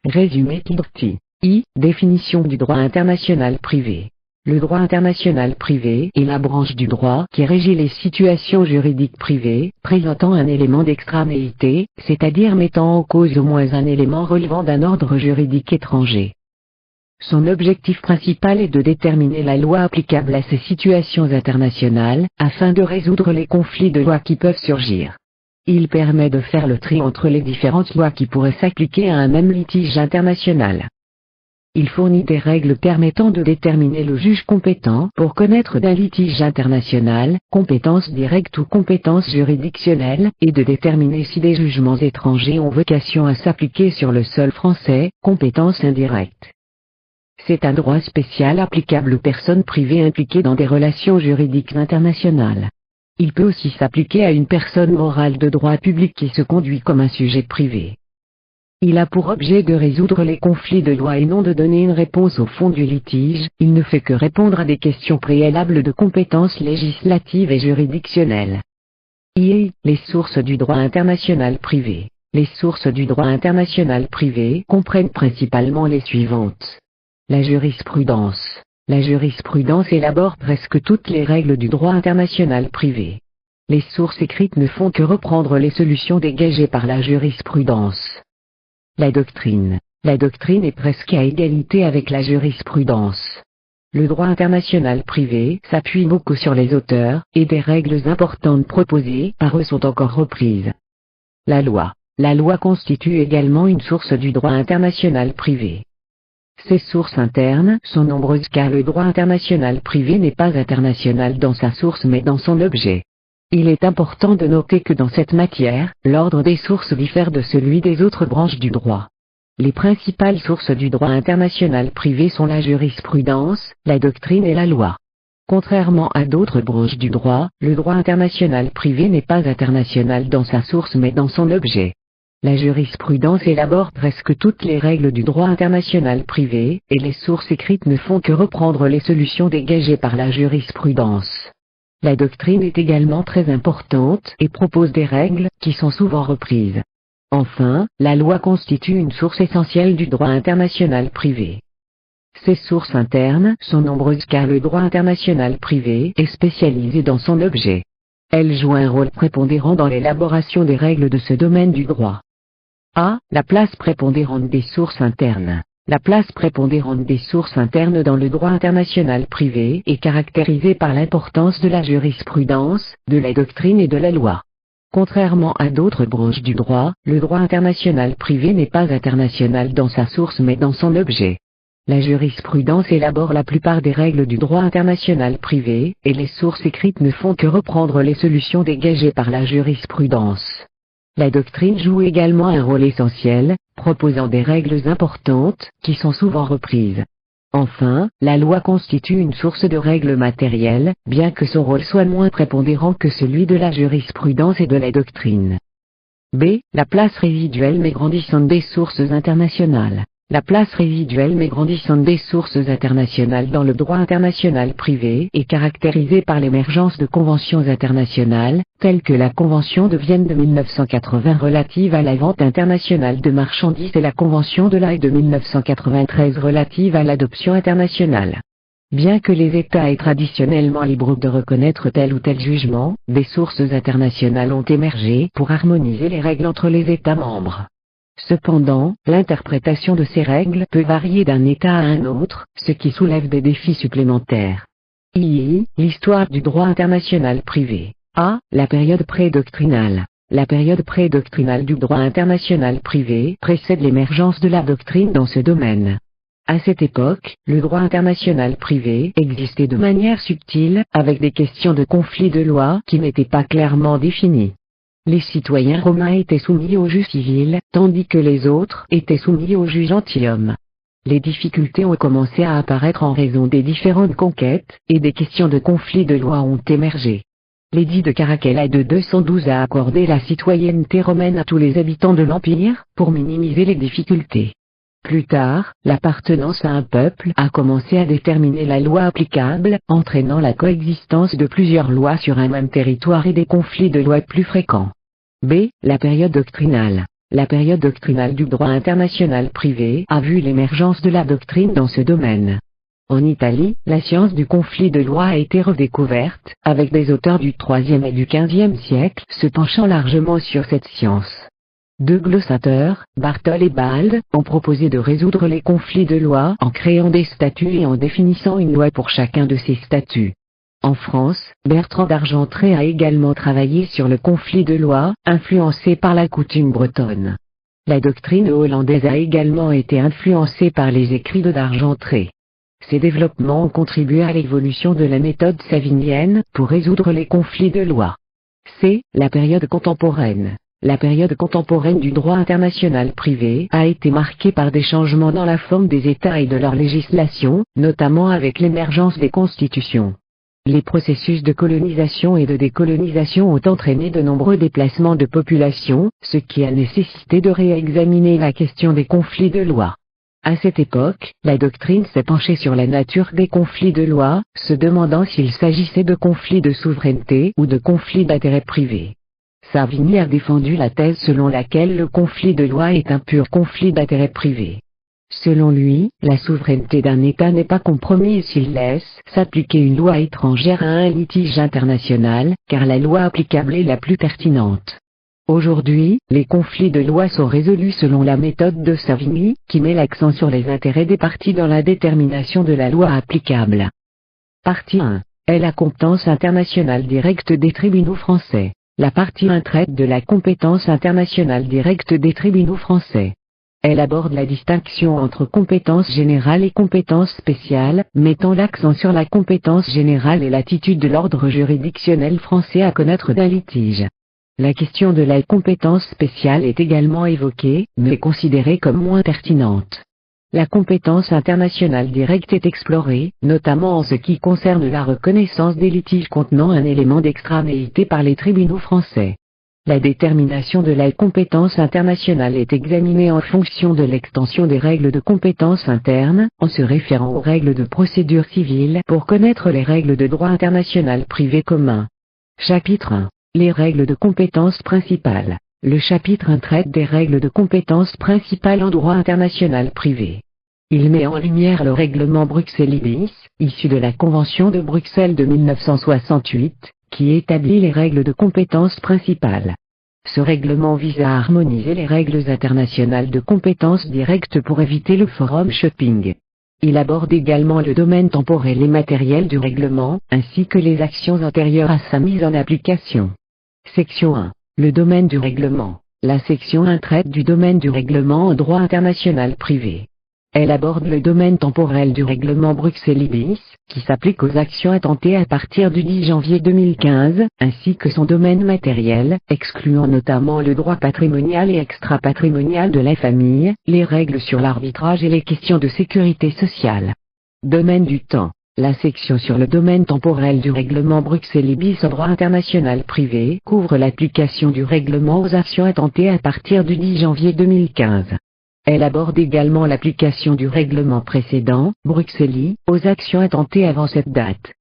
Résumé Kidrti. Définition du droit international privé. Le droit international privé est la branche du droit qui régit les situations juridiques privées, présentant un élément d'extranéité, c'est-à-dire mettant en cause au moins un élément relevant d'un ordre juridique étranger. Son objectif principal est de déterminer la loi applicable à ces situations internationales, afin de résoudre les conflits de loi qui peuvent surgir. Il permet de faire le tri entre les différentes lois qui pourraient s'appliquer à un même litige international. Il fournit des règles permettant de déterminer le juge compétent pour connaître d'un litige international, compétence directe ou compétence juridictionnelle, et de déterminer si des jugements étrangers ont vocation à s'appliquer sur le sol français, compétence indirecte. C'est un droit spécial applicable aux personnes privées impliquées dans des relations juridiques internationales. Il peut aussi s'appliquer à une personne morale de droit public qui se conduit comme un sujet privé. Il a pour objet de résoudre les conflits de loi et non de donner une réponse au fond du litige, il ne fait que répondre à des questions préalables de compétences législatives et juridictionnelles. Les sources du droit international privé. Les sources du droit international privé comprennent principalement les suivantes. La jurisprudence. La jurisprudence élabore presque toutes les règles du droit international privé. Les sources écrites ne font que reprendre les solutions dégagées par la jurisprudence. La doctrine. La doctrine est presque à égalité avec la jurisprudence. Le droit international privé s'appuie beaucoup sur les auteurs, et des règles importantes proposées par eux sont encore reprises. La loi. La loi constitue également une source du droit international privé. Ces sources internes sont nombreuses car le droit international privé n'est pas international dans sa source mais dans son objet. Il est important de noter que dans cette matière, l'ordre des sources diffère de celui des autres branches du droit. Les principales sources du droit international privé sont la jurisprudence, la doctrine et la loi. Contrairement à d'autres branches du droit, le droit international privé n'est pas international dans sa source mais dans son objet. La jurisprudence élabore presque toutes les règles du droit international privé, et les sources écrites ne font que reprendre les solutions dégagées par la jurisprudence. La doctrine est également très importante et propose des règles qui sont souvent reprises. Enfin, la loi constitue une source essentielle du droit international privé. Ces sources internes sont nombreuses car le droit international privé est spécialisé dans son objet. Elles jouent un rôle prépondérant dans l'élaboration des règles de ce domaine du droit. La place prépondérante des sources internes. La place prépondérante des sources internes dans le droit international privé est caractérisée par l'importance de la jurisprudence, de la doctrine et de la loi. Contrairement à d'autres branches du droit, le droit international privé n'est pas international dans sa source mais dans son objet. La jurisprudence élabore la plupart des règles du droit international privé, et les sources écrites ne font que reprendre les solutions dégagées par la jurisprudence. La doctrine joue également un rôle essentiel, proposant des règles importantes, qui sont souvent reprises. Enfin, la loi constitue une source de règles matérielles, bien que son rôle soit moins prépondérant que celui de la jurisprudence et de la doctrine. La place résiduelle mais grandissante des sources internationales. La place résiduelle mais grandissante des sources internationales dans le droit international privé est caractérisée par l'émergence de conventions internationales, telles que la Convention de Vienne de 1980 relative à la vente internationale de marchandises et la Convention de La Haye de 1993 relative à l'adoption internationale. Bien que les États aient traditionnellement libre de reconnaître tel ou tel jugement, des sources internationales ont émergé pour harmoniser les règles entre les États membres. Cependant, l'interprétation de ces règles peut varier d'un État à un autre, ce qui soulève des défis supplémentaires. L'histoire du droit international privé. La période prédoctrinale. La période prédoctrinale du droit international privé précède l'émergence de la doctrine dans ce domaine. À cette époque, le droit international privé existait de manière subtile, avec des questions de conflit de loi qui n'étaient pas clairement définies. Les citoyens romains étaient soumis au juge civil, tandis que les autres étaient soumis au juge gentilhomme. Les difficultés ont commencé à apparaître en raison des différentes conquêtes, et des questions de conflit de loi ont émergé. L'édit de Caracalla de 212 a accordé la citoyenneté romaine à tous les habitants de l'Empire, pour minimiser les difficultés. Plus tard, l'appartenance à un peuple a commencé à déterminer la loi applicable, entraînant la coexistence de plusieurs lois sur un même territoire et des conflits de loi plus fréquents. La période doctrinale. La période doctrinale du droit international privé a vu l'émergence de la doctrine dans ce domaine. En Italie, la science du conflit de loi a été redécouverte, avec des auteurs du IIIe et du XVe siècle se penchant largement sur cette science. Deux glossateurs, Bartol et Bald, ont proposé de résoudre les conflits de loi en créant des statuts et en définissant une loi pour chacun de ces statuts. En France, Bertrand d'Argentré a également travaillé sur le conflit de loi, influencé par la coutume bretonne. La doctrine hollandaise a également été influencée par les écrits de d'Argentré. Ces développements ont contribué à l'évolution de la méthode savinienne pour résoudre les conflits de loi. C'est la période contemporaine. La période contemporaine du droit international privé a été marquée par des changements dans la forme des États et de leur législation, notamment avec l'émergence des constitutions. Les processus de colonisation et de décolonisation ont entraîné de nombreux déplacements de population, ce qui a nécessité de réexaminer la question des conflits de loi. À cette époque, la doctrine s'est penchée sur la nature des conflits de loi, se demandant s'il s'agissait de conflits de souveraineté ou de conflits d'intérêt privé. Savigny a défendu la thèse selon laquelle le conflit de loi est un pur conflit d'intérêt privé. Selon lui, la souveraineté d'un État n'est pas compromise s'il laisse s'appliquer une loi étrangère à un litige international, car la loi applicable est la plus pertinente. Aujourd'hui, les conflits de loi sont résolus selon la méthode de Savigny, qui met l'accent sur les intérêts des parties dans la détermination de la loi applicable. Partie 1. Est la compétence internationale directe des tribunaux français. La partie 1 traite de la compétence internationale directe des tribunaux français. Elle aborde la distinction entre compétence générale et compétence spéciale, mettant l'accent sur la compétence générale et l'attitude de l'ordre juridictionnel français à connaître d'un litige. La question de la compétence spéciale est également évoquée, mais considérée comme moins pertinente. La compétence internationale directe est explorée, notamment en ce qui concerne la reconnaissance des litiges contenant un élément d'extranéité par les tribunaux français. La détermination de la compétence internationale est examinée en fonction de l'extension des règles de compétence interne, en se référant aux règles de procédure civile pour connaître les règles de droit international privé commun. Chapitre 1. Les règles de compétence principale. Le chapitre 1 traite des règles de compétence principale en droit international privé. Il met en lumière le règlement Bruxelles-Ibis, issu de la Convention de Bruxelles de 1968, qui établit les règles de compétence principale. Ce règlement vise à harmoniser les règles internationales de compétence directe pour éviter le forum shopping. Il aborde également le domaine temporel et matériel du règlement, ainsi que les actions antérieures à sa mise en application. Section 1. Le domaine du règlement. La section 1 traite du domaine du règlement en droit international privé. Elle aborde le domaine temporel du règlement Bruxelles-Ibis, qui s'applique aux actions intentées à partir du 10 janvier 2015, ainsi que son domaine matériel, excluant notamment le droit patrimonial et extra-patrimonial de la famille, les règles sur l'arbitrage et les questions de sécurité sociale. Domaine du temps. La section sur le domaine temporel du règlement Bruxelles-Ibis en droit international privé couvre l'application du règlement aux actions intentées à partir du 10 janvier 2015. Elle aborde également l'application du règlement précédent, Bruxelles-I, aux actions intentées avant cette date.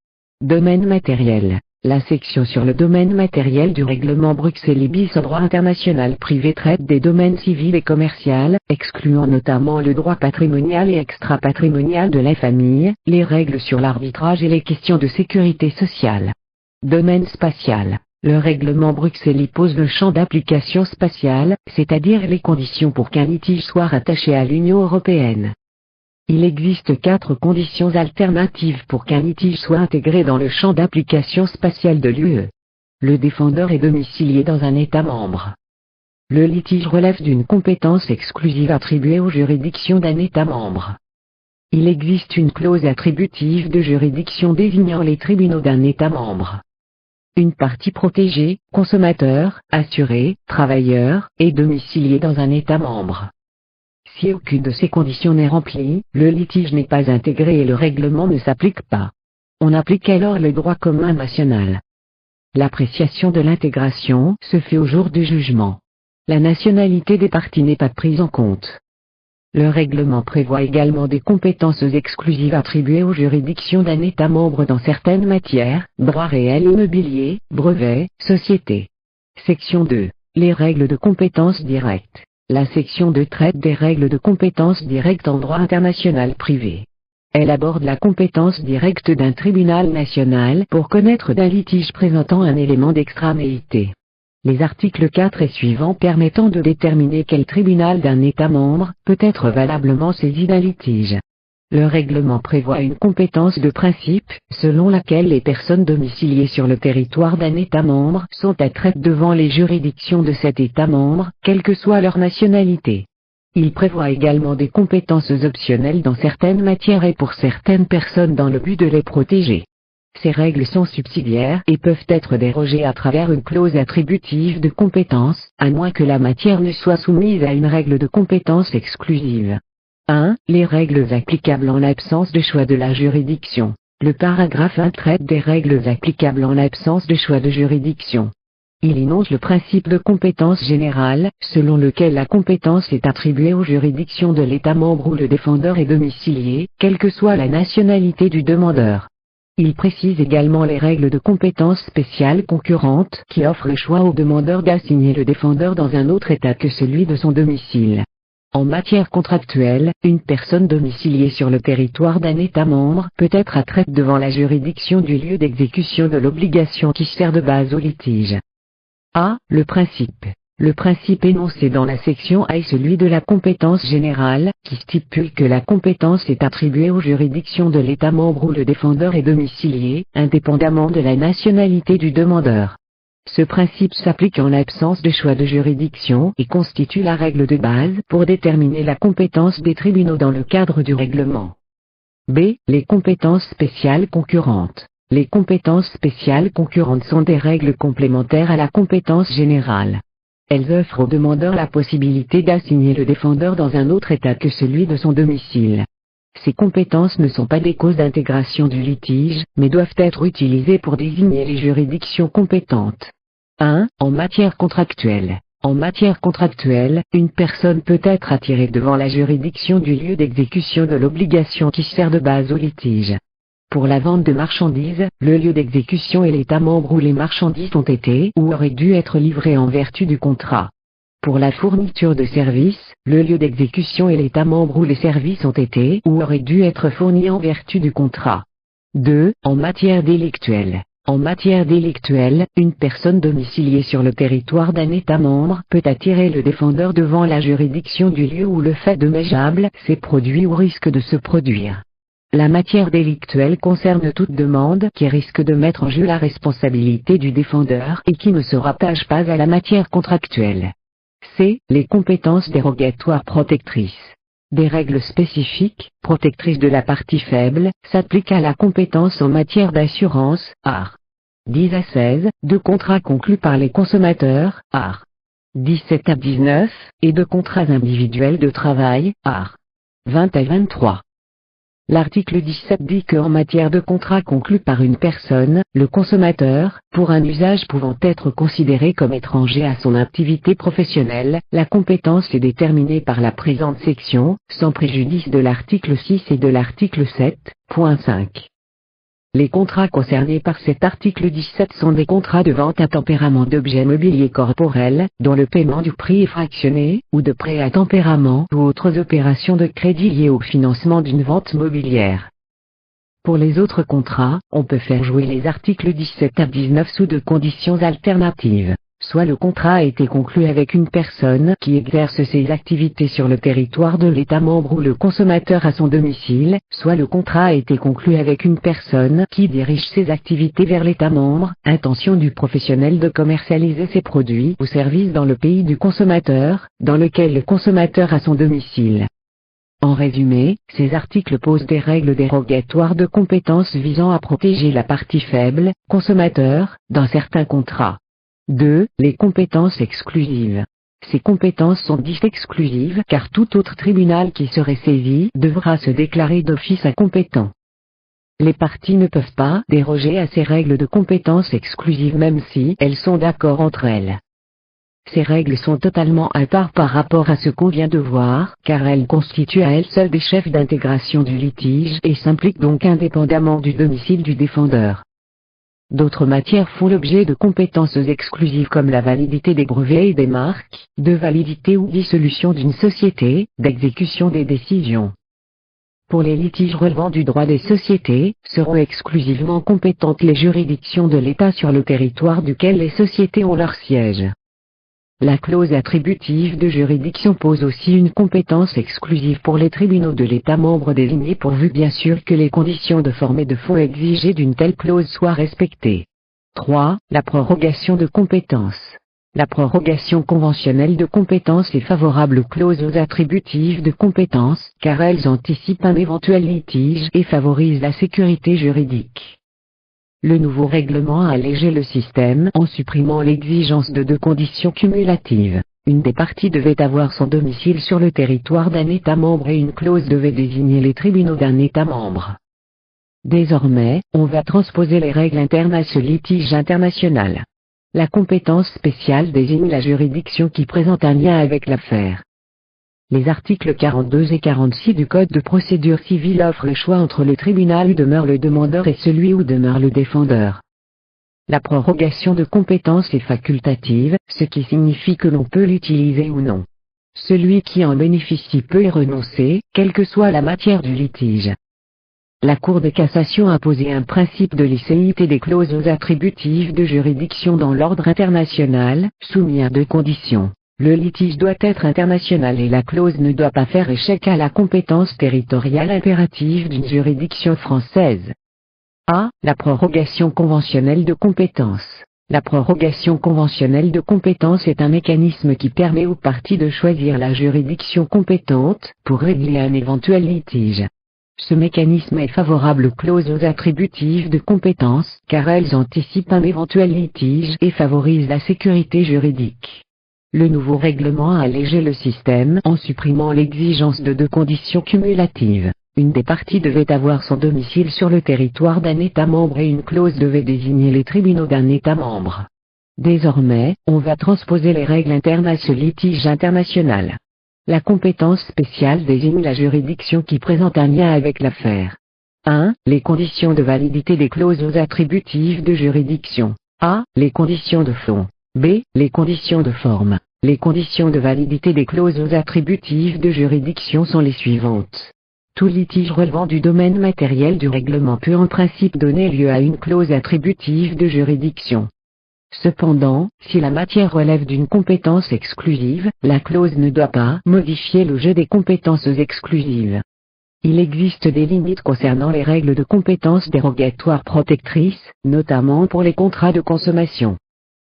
Domaine matériel. La section sur le domaine matériel du règlement Bruxelles-Ibis en droit international privé traite des domaines civils et commercial, excluant notamment le droit patrimonial et extra-patrimonial de la famille, les règles sur l'arbitrage et les questions de sécurité sociale. Domaine spatial. Le règlement Bruxelles pose le champ d'application spatial, c'est-à-dire les conditions pour qu'un litige soit rattaché à l'Union européenne. Il existe 4 conditions alternatives pour qu'un litige soit intégré dans le champ d'application spatial de l'UE. Le défendeur est domicilié dans un État membre. Le litige relève d'une compétence exclusive attribuée aux juridictions d'un État membre. Il existe une clause attributive de juridiction désignant les tribunaux d'un État membre. Une partie protégée, consommateur, assuré, travailleur, est domicilié dans un État membre. Si aucune de ces conditions n'est remplie, le litige n'est pas intégré et le règlement ne s'applique pas. On applique alors le droit commun national. L'appréciation de l'intégration se fait au jour du jugement. La nationalité des parties n'est pas prise en compte. Le règlement prévoit également des compétences exclusives attribuées aux juridictions d'un État membre dans certaines matières, droit réel immobilier, brevets, sociétés. Section 2. Les règles de compétence directe. La section 2 traite des règles de compétence directe en droit international privé. Elle aborde la compétence directe d'un tribunal national pour connaître d'un litige présentant un élément d'extranéité. Les articles 4 et suivants permettant de déterminer quel tribunal d'un État membre peut être valablement saisi d'un litige. Le règlement prévoit une compétence de principe, selon laquelle les personnes domiciliées sur le territoire d'un État membre sont à traiter devant les juridictions de cet État membre, quelle que soit leur nationalité. Il prévoit également des compétences optionnelles dans certaines matières et pour certaines personnes dans le but de les protéger. Ces règles sont subsidiaires et peuvent être dérogées à travers une clause attributive de compétence, à moins que la matière ne soit soumise à une règle de compétence exclusive. 1. Les règles applicables en l'absence de choix de la juridiction. Le paragraphe 1 traite des règles applicables en l'absence de choix de juridiction. Il énonce le principe de compétence générale, selon lequel la compétence est attribuée aux juridictions de l'État membre où le défendeur est domicilié, quelle que soit la nationalité du demandeur. Il précise également les règles de compétence spéciale concurrente qui offrent le choix au demandeur d'assigner le défendeur dans un autre État que celui de son domicile. En matière contractuelle, une personne domiciliée sur le territoire d'un État membre peut être attraite devant la juridiction du lieu d'exécution de l'obligation qui sert de base au litige. A. Le principe. Le principe énoncé dans la section A est celui de la compétence générale, qui stipule que la compétence est attribuée aux juridictions de l'État membre où le défendeur est domicilié, indépendamment de la nationalité du demandeur. Ce principe s'applique en l'absence de choix de juridiction et constitue la règle de base pour déterminer la compétence des tribunaux dans le cadre du règlement. B. Les compétences spéciales concurrentes. Les compétences spéciales concurrentes sont des règles complémentaires à la compétence générale. Elles offrent au demandeur la possibilité d'assigner le défendeur dans un autre État que celui de son domicile. Ces compétences ne sont pas des causes d'intégration du litige, mais doivent être utilisées pour désigner les juridictions compétentes. 1. En matière contractuelle. En matière contractuelle, une personne peut être attirée devant la juridiction du lieu d'exécution de l'obligation qui sert de base au litige. Pour la vente de marchandises, le lieu d'exécution est l'État membre où les marchandises ont été ou auraient dû être livrées en vertu du contrat. Pour la fourniture de services, le lieu d'exécution est l'État membre où les services ont été ou auraient dû être fournis en vertu du contrat. 2. En matière délictuelle. En matière délictuelle, une personne domiciliée sur le territoire d'un État membre peut attirer le défendeur devant la juridiction du lieu où le fait dommageable s'est produit ou risque de se produire. La matière délictuelle concerne toute demande qui risque de mettre en jeu la responsabilité du défendeur et qui ne se rattache pas à la matière contractuelle. C. Les compétences dérogatoires protectrices. Des règles spécifiques, protectrices de la partie faible, s'appliquent à la compétence en matière d'assurance, art. 10 à 16, de contrats conclus par les consommateurs, art. 17 à 19, et de contrats individuels de travail, art. 20 à 23. L'article 17 dit qu'en matière de contrat conclu par une personne, le consommateur, pour un usage pouvant être considéré comme étranger à son activité professionnelle, la compétence est déterminée par la présente section, sans préjudice de l'article 6 et de l'article 7.5. Les contrats concernés par cet article 17 sont des contrats de vente à tempérament d'objets mobiliers corporels, dont le paiement du prix est fractionné, ou de prêt à tempérament ou autres opérations de crédit liées au financement d'une vente mobilière. Pour les autres contrats, on peut faire jouer les articles 17 à 19 sous deux conditions alternatives. Soit le contrat a été conclu avec une personne qui exerce ses activités sur le territoire de l'État membre où le consommateur a son domicile, soit le contrat a été conclu avec une personne qui dirige ses activités vers l'État membre, intention du professionnel de commercialiser ses produits ou services dans le pays du consommateur, dans lequel le consommateur a son domicile. En résumé, ces articles posent des règles dérogatoires de compétence visant à protéger la partie faible, consommateur, dans certains contrats. 2. Les compétences exclusives. Ces compétences sont dites exclusives car tout autre tribunal qui serait saisi devra se déclarer d'office incompétent. Les parties ne peuvent pas déroger à ces règles de compétences exclusives même si elles sont d'accord entre elles. Ces règles sont totalement à part par rapport à ce qu'on vient de voir, car elles constituent à elles seules des chefs d'intégration du litige et s'impliquent donc indépendamment du domicile du défendeur. D'autres matières font l'objet de compétences exclusives comme la validité des brevets et des marques, de validité ou dissolution d'une société, d'exécution des décisions. Pour les litiges relevant du droit des sociétés, seront exclusivement compétentes les juridictions de l'État sur le territoire duquel les sociétés ont leur siège. La clause attributive de juridiction pose aussi une compétence exclusive pour les tribunaux de l'État membre désignés pourvu bien sûr que les conditions de forme et de fond exigées d'une telle clause soient respectées. 3. La prorogation de compétence. La prorogation conventionnelle de compétence est favorable aux clauses attributives de compétence car elles anticipent un éventuel litige et favorisent la sécurité juridique. Le nouveau règlement a allégé le système en supprimant l'exigence de 2 conditions cumulatives. Une des parties devait avoir son domicile sur le territoire d'un État membre et une clause devait désigner les tribunaux d'un État membre. Désormais, on va transposer les règles internes à ce litige international. La compétence spéciale désigne la juridiction qui présente un lien avec l'affaire. Les articles 42 et 46 du Code de procédure civile offrent le choix entre le tribunal où demeure le demandeur et celui où demeure le défendeur. La prorogation de compétence est facultative, ce qui signifie que l'on peut l'utiliser ou non. Celui qui en bénéficie peut y renoncer, quelle que soit la matière du litige. La Cour de cassation a posé un principe de licéité des clauses attributives de juridiction dans l'ordre international, soumis à 2 conditions. Le litige doit être international et la clause ne doit pas faire échec à la compétence territoriale impérative d'une juridiction française. A. La prorogation conventionnelle de compétence. La prorogation conventionnelle de compétence est un mécanisme qui permet aux parties de choisir la juridiction compétente pour régler un éventuel litige. Ce mécanisme est favorable aux clauses attributives de compétence car elles anticipent un éventuel litige et favorisent la sécurité juridique. Le nouveau règlement a allégé le système en supprimant l'exigence de 2 conditions cumulatives. Une des parties devait avoir son domicile sur le territoire d'un État membre et une clause devait désigner les tribunaux d'un État membre. Désormais, on va transposer les règles internes à ce litige international. La compétence spéciale désigne la juridiction qui présente un lien avec l'affaire. 1. Les conditions de validité des clauses attributives de juridiction. A. Les conditions de fond. B. Les conditions de forme. Les conditions de validité des clauses attributives de juridiction sont les suivantes. Tout litige relevant du domaine matériel du règlement peut en principe donner lieu à une clause attributive de juridiction. Cependant, si la matière relève d'une compétence exclusive, la clause ne doit pas modifier le jeu des compétences exclusives. Il existe des limites concernant les règles de compétences dérogatoires protectrices, notamment pour les contrats de consommation.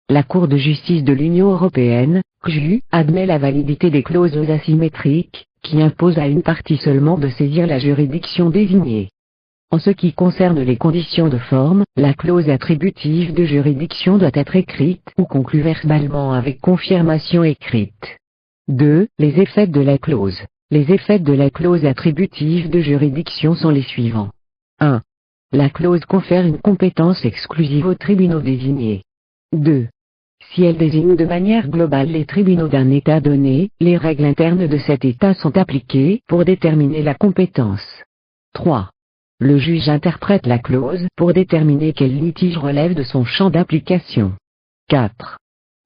La Cour de justice de l'Union européenne, CJU, admet la validité des clauses asymétriques, qui imposent à une partie seulement de saisir la juridiction désignée. En ce qui concerne les conditions de forme, la clause attributive de juridiction doit être écrite ou conclue verbalement avec confirmation écrite. 2. Les effets de la clause. Les effets de la clause attributive de juridiction sont les suivants. 1. La clause confère une compétence exclusive aux tribunaux désignés. 2. Si elle désigne de manière globale les tribunaux d'un État donné, les règles internes de cet État sont appliquées pour déterminer la compétence. 3. Le juge interprète la clause pour déterminer quel litige relève de son champ d'application. 4.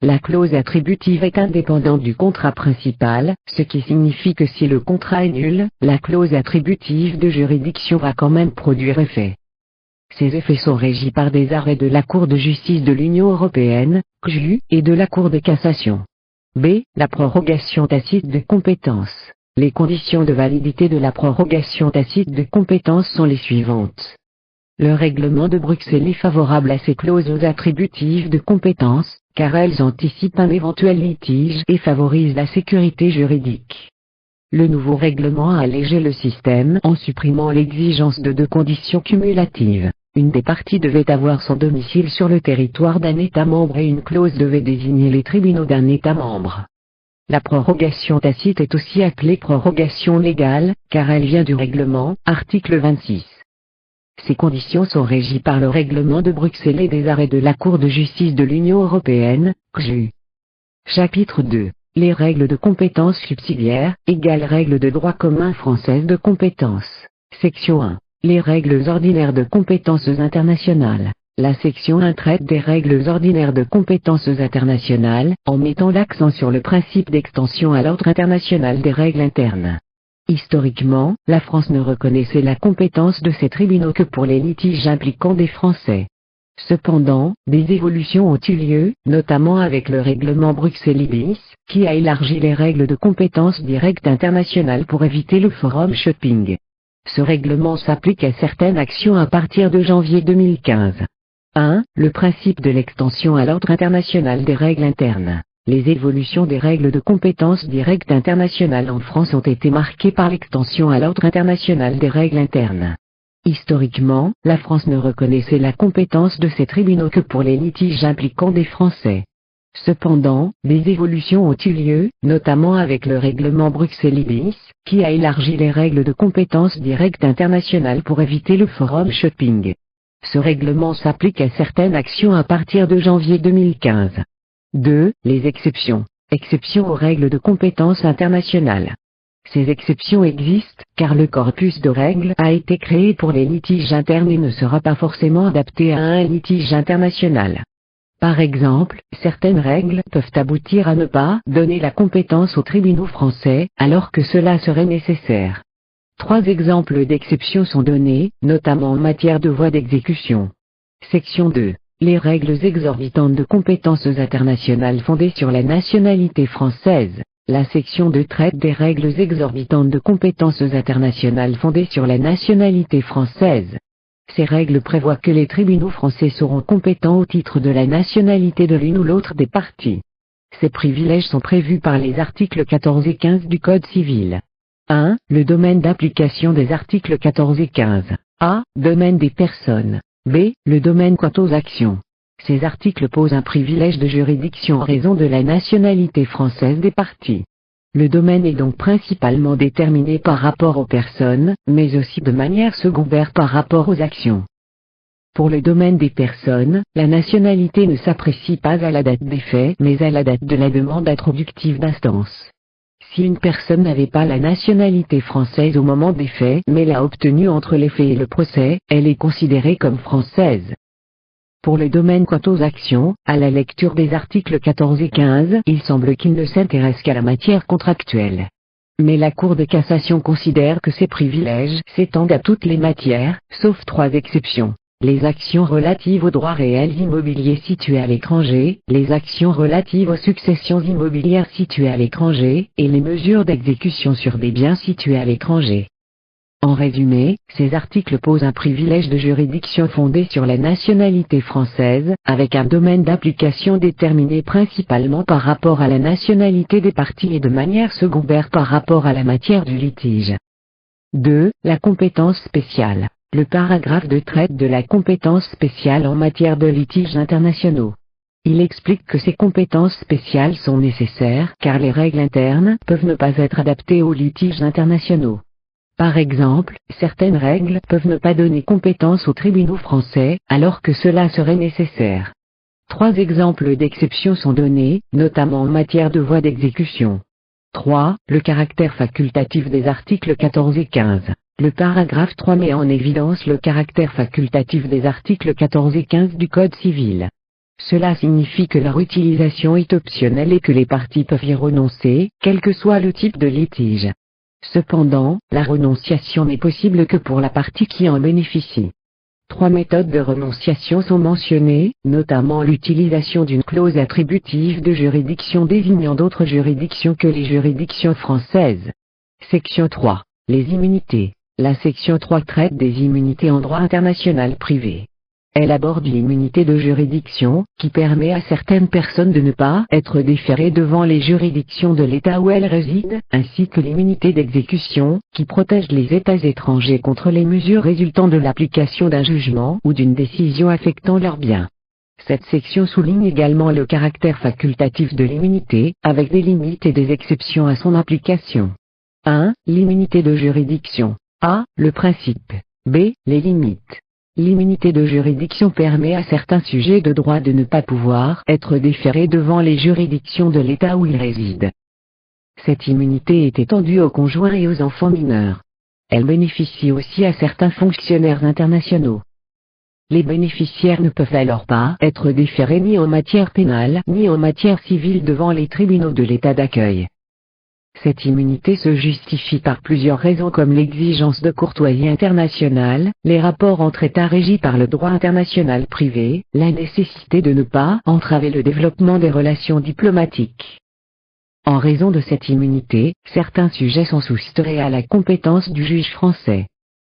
La clause attributive est indépendante du contrat principal, ce qui signifie que si le contrat est nul, la clause attributive de juridiction va quand même produire effet. Ces effets sont régis par des arrêts de la Cour de justice de l'Union européenne, CJU, et de la Cour de cassation. B. La prorogation tacite de compétence. Les conditions de validité de la prorogation tacite de compétence sont les suivantes. Le règlement de Bruxelles est favorable à ces clauses attributives de compétence, car elles anticipent un éventuel litige et favorisent la sécurité juridique. Le nouveau règlement a allégé le système en supprimant l'exigence de 2 conditions cumulatives. Une des parties devait avoir son domicile sur le territoire d'un État membre et une clause devait désigner les tribunaux d'un État membre. La prorogation tacite est aussi appelée prorogation légale, car elle vient du règlement, article 26. Ces conditions sont régies par le règlement de Bruxelles et des arrêts de la Cour de justice de l'Union européenne, CJU. Chapitre 2. Les règles de compétence subsidiaires, égales règles de droit commun françaises de compétence. Section 1. Les règles ordinaires de compétences internationales. La section 1 traite des règles ordinaires de compétences internationales, en mettant l'accent sur le principe d'extension à l'ordre international des règles internes. Historiquement, la France ne reconnaissait la compétence de ces tribunaux que pour les litiges impliquant des Français. Cependant, des évolutions ont eu lieu, notamment avec le règlement Bruxelles bis, qui a élargi les règles de compétences directes internationales pour éviter le forum shopping. Ce règlement s'applique à certaines actions à partir de janvier 2015. 1. Le principe de l'extension à l'ordre international des règles internes. Les évolutions des règles de compétences directes internationales en France ont été marquées par l'extension à l'ordre international des règles internes. Historiquement, la France ne reconnaissait la compétence de ces tribunaux que pour les litiges impliquant des Français. Cependant, des évolutions ont eu lieu, notamment avec le règlement Bruxelles bis, qui a élargi les règles de compétences directes internationales pour éviter le forum shopping. Ce règlement s'applique à certaines actions à partir de janvier 2015. 2. Les exceptions. Exceptions aux règles de compétences internationales. Ces exceptions existent, car le corpus de règles a été créé pour les litiges internes et ne sera pas forcément adapté à un litige international. Par exemple, certaines règles peuvent aboutir à ne pas donner la compétence aux tribunaux français, alors que cela serait nécessaire. 3 exemples d'exceptions sont donnés, notamment en matière de voie d'exécution. Section 2. Les règles exorbitantes de compétences internationales fondées sur la nationalité française. La section 2 traite des règles exorbitantes de compétences internationales fondées sur la nationalité française. Ces règles prévoient que les tribunaux français seront compétents au titre de la nationalité de l'une ou l'autre des parties. Ces privilèges sont prévus par les articles 14 et 15 du Code civil. 1. Le domaine d'application des articles 14 et 15. A. Domaine des personnes. B. Le domaine quant aux actions. Ces articles posent un privilège de juridiction en raison de la nationalité française des parties. Le domaine est donc principalement déterminé par rapport aux personnes, mais aussi de manière secondaire par rapport aux actions. Pour le domaine des personnes, la nationalité ne s'apprécie pas à la date des faits mais à la date de la demande introductive d'instance. Si une personne n'avait pas la nationalité française au moment des faits mais l'a obtenue entre les faits et le procès, elle est considérée comme française. Pour le domaine quant aux actions, à la lecture des articles 14 et 15, il semble qu'il ne s'intéresse qu'à la matière contractuelle. Mais la Cour de cassation considère que ces privilèges s'étendent à toutes les matières, sauf 3 exceptions. Les actions relatives aux droits réels immobiliers situés à l'étranger, les actions relatives aux successions immobilières situées à l'étranger, et les mesures d'exécution sur des biens situés à l'étranger. En résumé, ces articles posent un privilège de juridiction fondé sur la nationalité française, avec un domaine d'application déterminé principalement par rapport à la nationalité des parties et de manière secondaire par rapport à la matière du litige. 2. La compétence spéciale. Le paragraphe 2 traite de la compétence spéciale en matière de litiges internationaux. Il explique que ces compétences spéciales sont nécessaires car les règles internes peuvent ne pas être adaptées aux litiges internationaux. Par exemple, certaines règles peuvent ne pas donner compétence aux tribunaux français, alors que cela serait nécessaire. 3 exemples d'exceptions sont donnés, notamment en matière de voie d'exécution. 3. Le caractère facultatif des articles 14 et 15. Le paragraphe 3 met en évidence le caractère facultatif des articles 14 et 15 du Code civil. Cela signifie que leur utilisation est optionnelle et que les parties peuvent y renoncer, quel que soit le type de litige. Cependant, la renonciation n'est possible que pour la partie qui en bénéficie. 3 méthodes de renonciation sont mentionnées, notamment l'utilisation d'une clause attributive de juridiction désignant d'autres juridictions que les juridictions françaises. Section 3. Les immunités. La section 3 traite des immunités en droit international privé. Elle aborde l'immunité de juridiction, qui permet à certaines personnes de ne pas être déférées devant les juridictions de l'État où elles résident, ainsi que l'immunité d'exécution, qui protège les États étrangers contre les mesures résultant de l'application d'un jugement ou d'une décision affectant leurs biens. Cette section souligne également le caractère facultatif de l'immunité, avec des limites et des exceptions à son application. 1. L'immunité de juridiction. A. Le principe. B. Les limites. L'immunité de juridiction permet à certains sujets de droit de ne pas pouvoir être déférés devant les juridictions de l'État où ils résident. Cette immunité est étendue aux conjoints et aux enfants mineurs. Elle bénéficie aussi à certains fonctionnaires internationaux. Les bénéficiaires ne peuvent alors pas être déférés ni en matière pénale ni en matière civile devant les tribunaux de l'État d'accueil. Cette immunité se justifie par plusieurs raisons comme l'exigence de courtoisie internationale, les rapports entre États régis par le droit international privé, la nécessité de ne pas entraver le développement des relations diplomatiques. En raison de cette immunité, certains sujets sont soustraits à la compétence du juge français.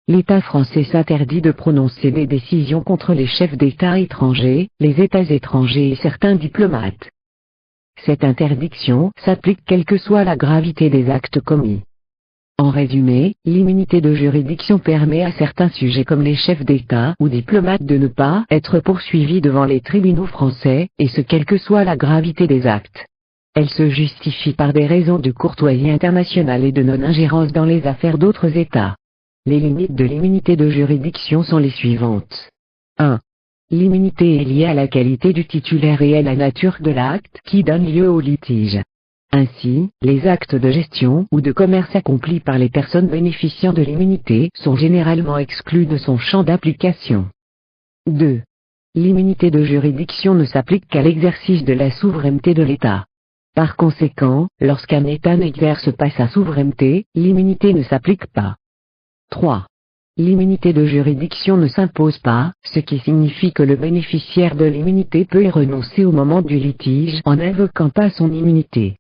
L'État français s'interdit de prononcer des décisions contre les chefs d'État étrangers, les États étrangers et certains diplomates. Cette interdiction s'applique quelle que soit la gravité des actes commis. En résumé, l'immunité de juridiction permet à certains sujets comme les chefs d'État ou diplomates de ne pas être poursuivis devant les tribunaux français, et ce quelle que soit la gravité des actes. Elle se justifie par des raisons de courtoisie internationale et de non-ingérence dans les affaires d'autres États. Les limites de l'immunité de juridiction sont les suivantes. 1. L'immunité est liée à la qualité du titulaire et à la nature de l'acte qui donne lieu au litige. Ainsi, les actes de gestion ou de commerce accomplis par les personnes bénéficiant de l'immunité sont généralement exclus de son champ d'application. 2. L'immunité de juridiction ne s'applique qu'à l'exercice de la souveraineté de l'État. Par conséquent, lorsqu'un État n'exerce pas sa souveraineté, l'immunité ne s'applique pas. 3. L'immunité de juridiction ne s'impose pas, ce qui signifie que le bénéficiaire de l'immunité peut y renoncer au moment du litige en n'invoquant pas son immunité.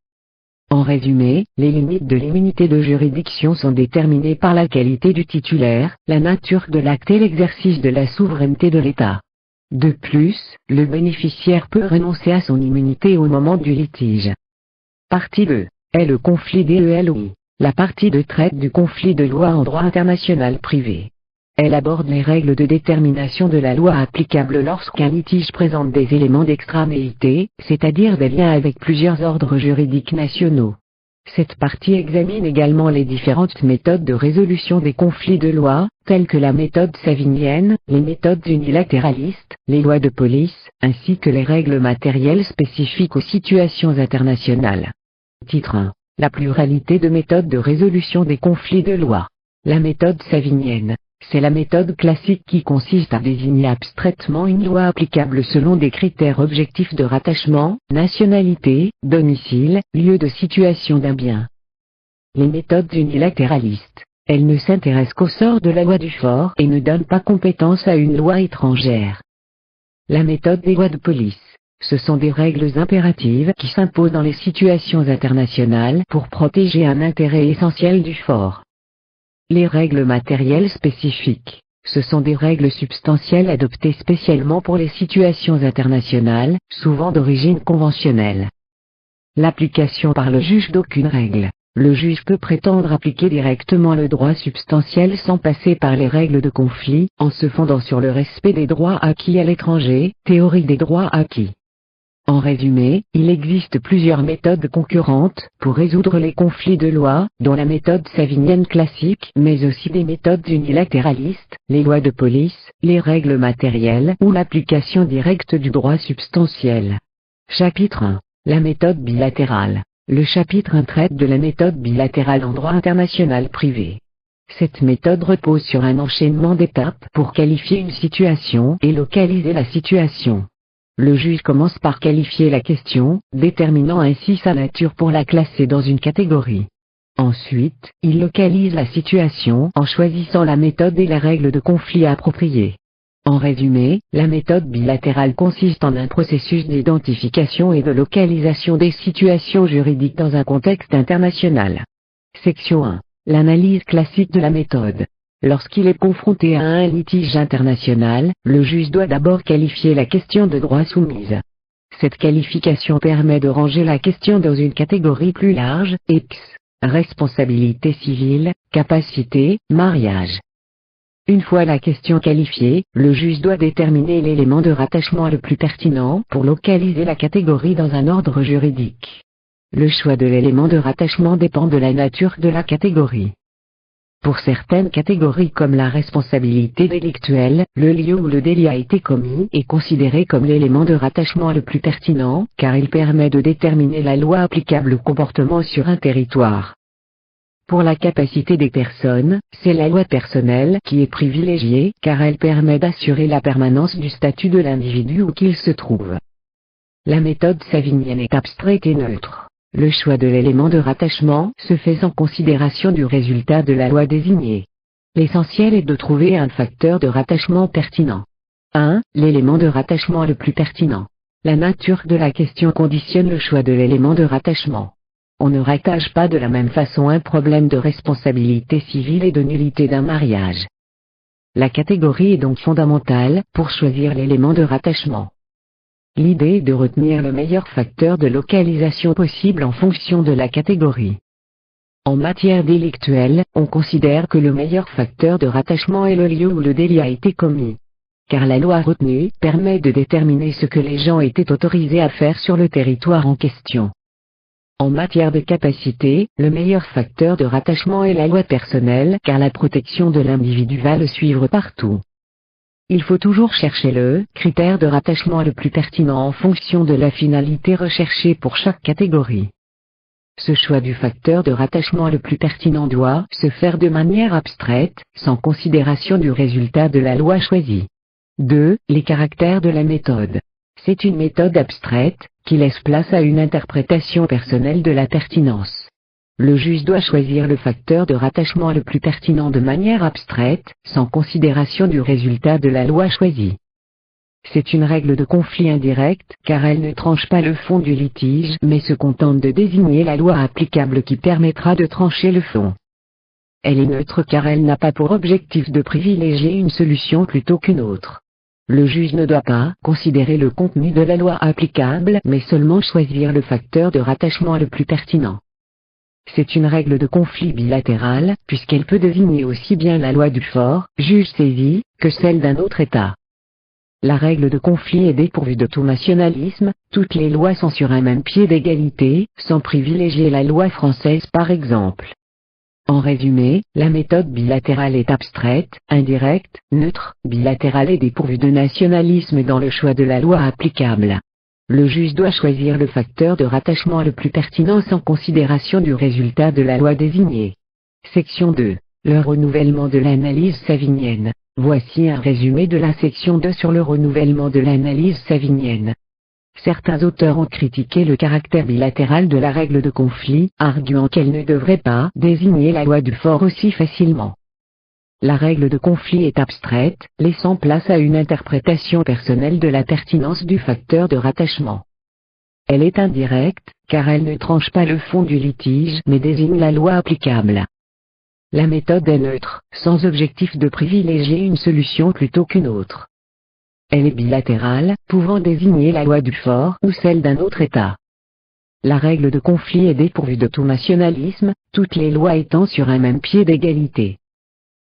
En résumé, les limites de l'immunité de juridiction sont déterminées par la qualité du titulaire, la nature de l'acte et l'exercice de la souveraineté de l'État. De plus, le bénéficiaire peut renoncer à son immunité au moment du litige. Partie 2. Est le conflit DELOI. La partie 2 traite du conflit de loi en droit international privé. Elle aborde les règles de détermination de la loi applicable lorsqu'un litige présente des éléments d'extranéité, c'est-à-dire des liens avec plusieurs ordres juridiques nationaux. Cette partie examine également les différentes méthodes de résolution des conflits de loi, telles que la méthode savinienne, les méthodes unilatéralistes, les lois de police, ainsi que les règles matérielles spécifiques aux situations internationales. Titre 1. La pluralité de méthodes de résolution des conflits de loi. La méthode savinienne, c'est la méthode classique qui consiste à désigner abstraitement une loi applicable selon des critères objectifs de rattachement, nationalité, domicile, lieu de situation d'un bien. Les méthodes unilatéralistes, elles ne s'intéressent qu'au sort de la loi du fort et ne donnent pas compétence à une loi étrangère. La méthode des lois de police. Ce sont des règles impératives qui s'imposent dans les situations internationales pour protéger un intérêt essentiel du fort. Les règles matérielles spécifiques. Ce sont des règles substantielles adoptées spécialement pour les situations internationales, souvent d'origine conventionnelle. L'application par le juge d'aucune règle. Le juge peut prétendre appliquer directement le droit substantiel sans passer par les règles de conflit, en se fondant sur le respect des droits acquis à l'étranger, théorie des droits acquis. En résumé, il existe plusieurs méthodes concurrentes pour résoudre les conflits de loi, dont la méthode savinienne classique, mais aussi des méthodes unilatéralistes, les lois de police, les règles matérielles ou l'application directe du droit substantiel. Chapitre 1. La méthode bilatérale. Le chapitre 1 traite de la méthode bilatérale en droit international privé. Cette méthode repose sur un enchaînement d'étapes pour qualifier une situation et localiser la situation. Le juge commence par qualifier la question, déterminant ainsi sa nature pour la classer dans une catégorie. Ensuite, il localise la situation en choisissant la méthode et les règles de conflit appropriées. En résumé, la méthode bilatérale consiste en un processus d'identification et de localisation des situations juridiques dans un contexte international. Section 1. L'analyse classique de la méthode. Lorsqu'il est confronté à un litige international, le juge doit d'abord qualifier la question de droit soumise. Cette qualification permet de ranger la question dans une catégorie plus large, X, responsabilité civile, capacité, mariage. Une fois la question qualifiée, le juge doit déterminer l'élément de rattachement le plus pertinent pour localiser la catégorie dans un ordre juridique. Le choix de l'élément de rattachement dépend de la nature de la catégorie. Pour certaines catégories comme la responsabilité délictuelle, le lieu où le délit a été commis est considéré comme l'élément de rattachement le plus pertinent, car il permet de déterminer la loi applicable au comportement sur un territoire. Pour la capacité des personnes, c'est la loi personnelle qui est privilégiée car elle permet d'assurer la permanence du statut de l'individu où qu'il se trouve. La méthode savinienne est abstraite et neutre. Le choix de l'élément de rattachement se fait sans considération du résultat de la loi désignée. L'essentiel est de trouver un facteur de rattachement pertinent. 1. L'élément de rattachement le plus pertinent. La nature de la question conditionne le choix de l'élément de rattachement. On ne rattache pas de la même façon un problème de responsabilité civile et de nullité d'un mariage. La catégorie est donc fondamentale pour choisir l'élément de rattachement. L'idée est de retenir le meilleur facteur de localisation possible en fonction de la catégorie. En matière délictuelle, on considère que le meilleur facteur de rattachement est le lieu où le délit a été commis. Car la loi retenue permet de déterminer ce que les gens étaient autorisés à faire sur le territoire en question. En matière de capacité, le meilleur facteur de rattachement est la loi personnelle car la protection de l'individu va le suivre partout. Il faut toujours chercher le critère de rattachement le plus pertinent en fonction de la finalité recherchée pour chaque catégorie. Ce choix du facteur de rattachement le plus pertinent doit se faire de manière abstraite, sans considération du résultat de la loi choisie. 2. Les caractères de la méthode. C'est une méthode abstraite, qui laisse place à une interprétation personnelle de la pertinence. Le juge doit choisir le facteur de rattachement le plus pertinent de manière abstraite, sans considération du résultat de la loi choisie. C'est une règle de conflit indirect, car elle ne tranche pas le fond du litige mais se contente de désigner la loi applicable qui permettra de trancher le fond. Elle est neutre car elle n'a pas pour objectif de privilégier une solution plutôt qu'une autre. Le juge ne doit pas considérer le contenu de la loi applicable mais seulement choisir le facteur de rattachement le plus pertinent. C'est une règle de conflit bilatéral, puisqu'elle peut désigner aussi bien la loi du fort, juge saisi, que celle d'un autre État. La règle de conflit est dépourvue de tout nationalisme, toutes les lois sont sur un même pied d'égalité, sans privilégier la loi française par exemple. En résumé, la méthode bilatérale est abstraite, indirecte, neutre, bilatérale et dépourvue de nationalisme dans le choix de la loi applicable. Le juge doit choisir le facteur de rattachement le plus pertinent sans considération du résultat de la loi désignée. Section 2. Le renouvellement de l'analyse savinienne. Voici un résumé de la section 2 sur le renouvellement de l'analyse savinienne. Certains auteurs ont critiqué le caractère bilatéral de la règle de conflit, arguant qu'elle ne devrait pas désigner la loi du fort aussi facilement. La règle de conflit est abstraite, laissant place à une interprétation personnelle de la pertinence du facteur de rattachement. Elle est indirecte, car elle ne tranche pas le fond du litige mais désigne la loi applicable. La méthode est neutre, sans objectif de privilégier une solution plutôt qu'une autre. Elle est bilatérale, pouvant désigner la loi du fort ou celle d'un autre État. La règle de conflit est dépourvue de tout nationalisme, toutes les lois étant sur un même pied d'égalité.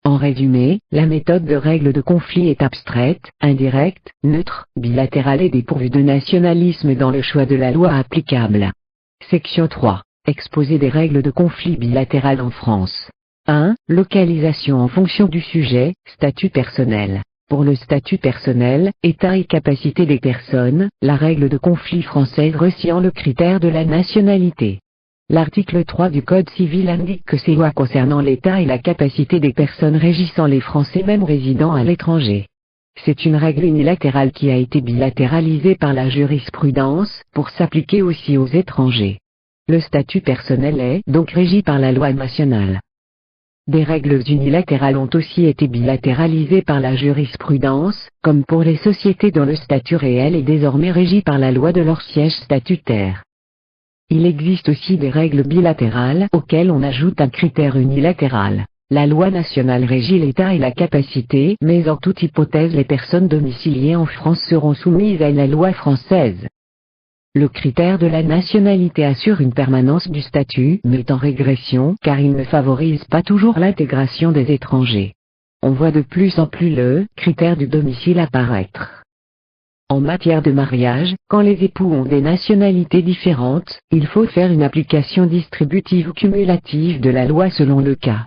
En résumé, la méthode de règle de conflit est abstraite, indirecte, neutre, bilatérale et dépourvue de nationalisme dans le choix de la loi applicable. Section 3. Exposé des règles de conflit bilatéral en France. 1. Localisation en fonction du sujet, statut personnel. Pour le statut personnel, état et capacité des personnes, la règle de conflit française retient le critère de la nationalité. L'article 3 du Code civil indique que ces lois concernant l'état et la capacité des personnes régissant les Français même résidant à l'étranger. C'est une règle unilatérale qui a été bilatéralisée par la jurisprudence, pour s'appliquer aussi aux étrangers. Le statut personnel est donc régi par la loi nationale. Des règles unilatérales ont aussi été bilatéralisées par la jurisprudence, comme pour les sociétés dont le statut réel est désormais régi par la loi de leur siège statutaire. Il existe aussi des règles bilatérales auxquelles on ajoute un critère unilatéral. La loi nationale régit l'état et la capacité, mais en toute hypothèse les personnes domiciliées en France seront soumises à la loi française. Le critère de la nationalité assure une permanence du statut, mais en régression, car il ne favorise pas toujours l'intégration des étrangers. On voit de plus en plus le critère du domicile apparaître. En matière de mariage, quand les époux ont des nationalités différentes, il faut faire une application distributive ou cumulative de la loi selon le cas.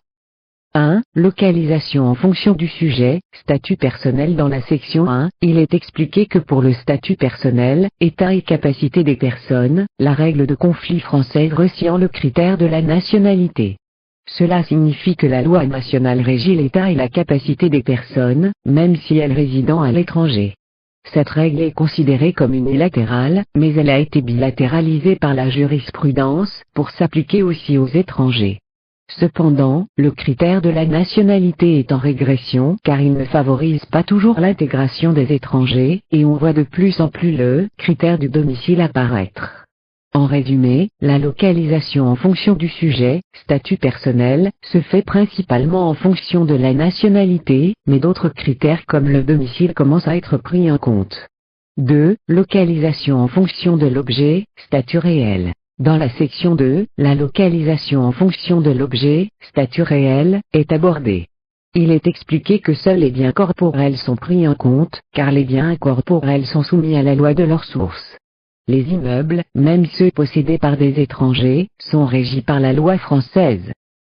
1. Localisation en fonction du sujet, statut personnel. Dans la section 1, il est expliqué que pour le statut personnel, état et capacité des personnes, la règle de conflit française retient le critère de la nationalité. Cela signifie que la loi nationale régit l'État et la capacité des personnes, même si elles résident à l'étranger. Cette règle est considérée comme unilatérale, mais elle a été bilatéralisée par la jurisprudence, pour s'appliquer aussi aux étrangers. Cependant, le critère de la nationalité est en régression car il ne favorise pas toujours l'intégration des étrangers, et on voit de plus en plus le critère du domicile apparaître. En résumé, la localisation en fonction du sujet, statut personnel, se fait principalement en fonction de la nationalité, mais d'autres critères comme le domicile commencent à être pris en compte. 2. Localisation en fonction de l'objet, statut réel. Dans la section 2, la localisation en fonction de l'objet, statut réel, est abordée. Il est expliqué que seuls les biens corporels sont pris en compte, car les biens incorporels sont soumis à la loi de leur source. Les immeubles, même ceux possédés par des étrangers, sont régis par la loi française.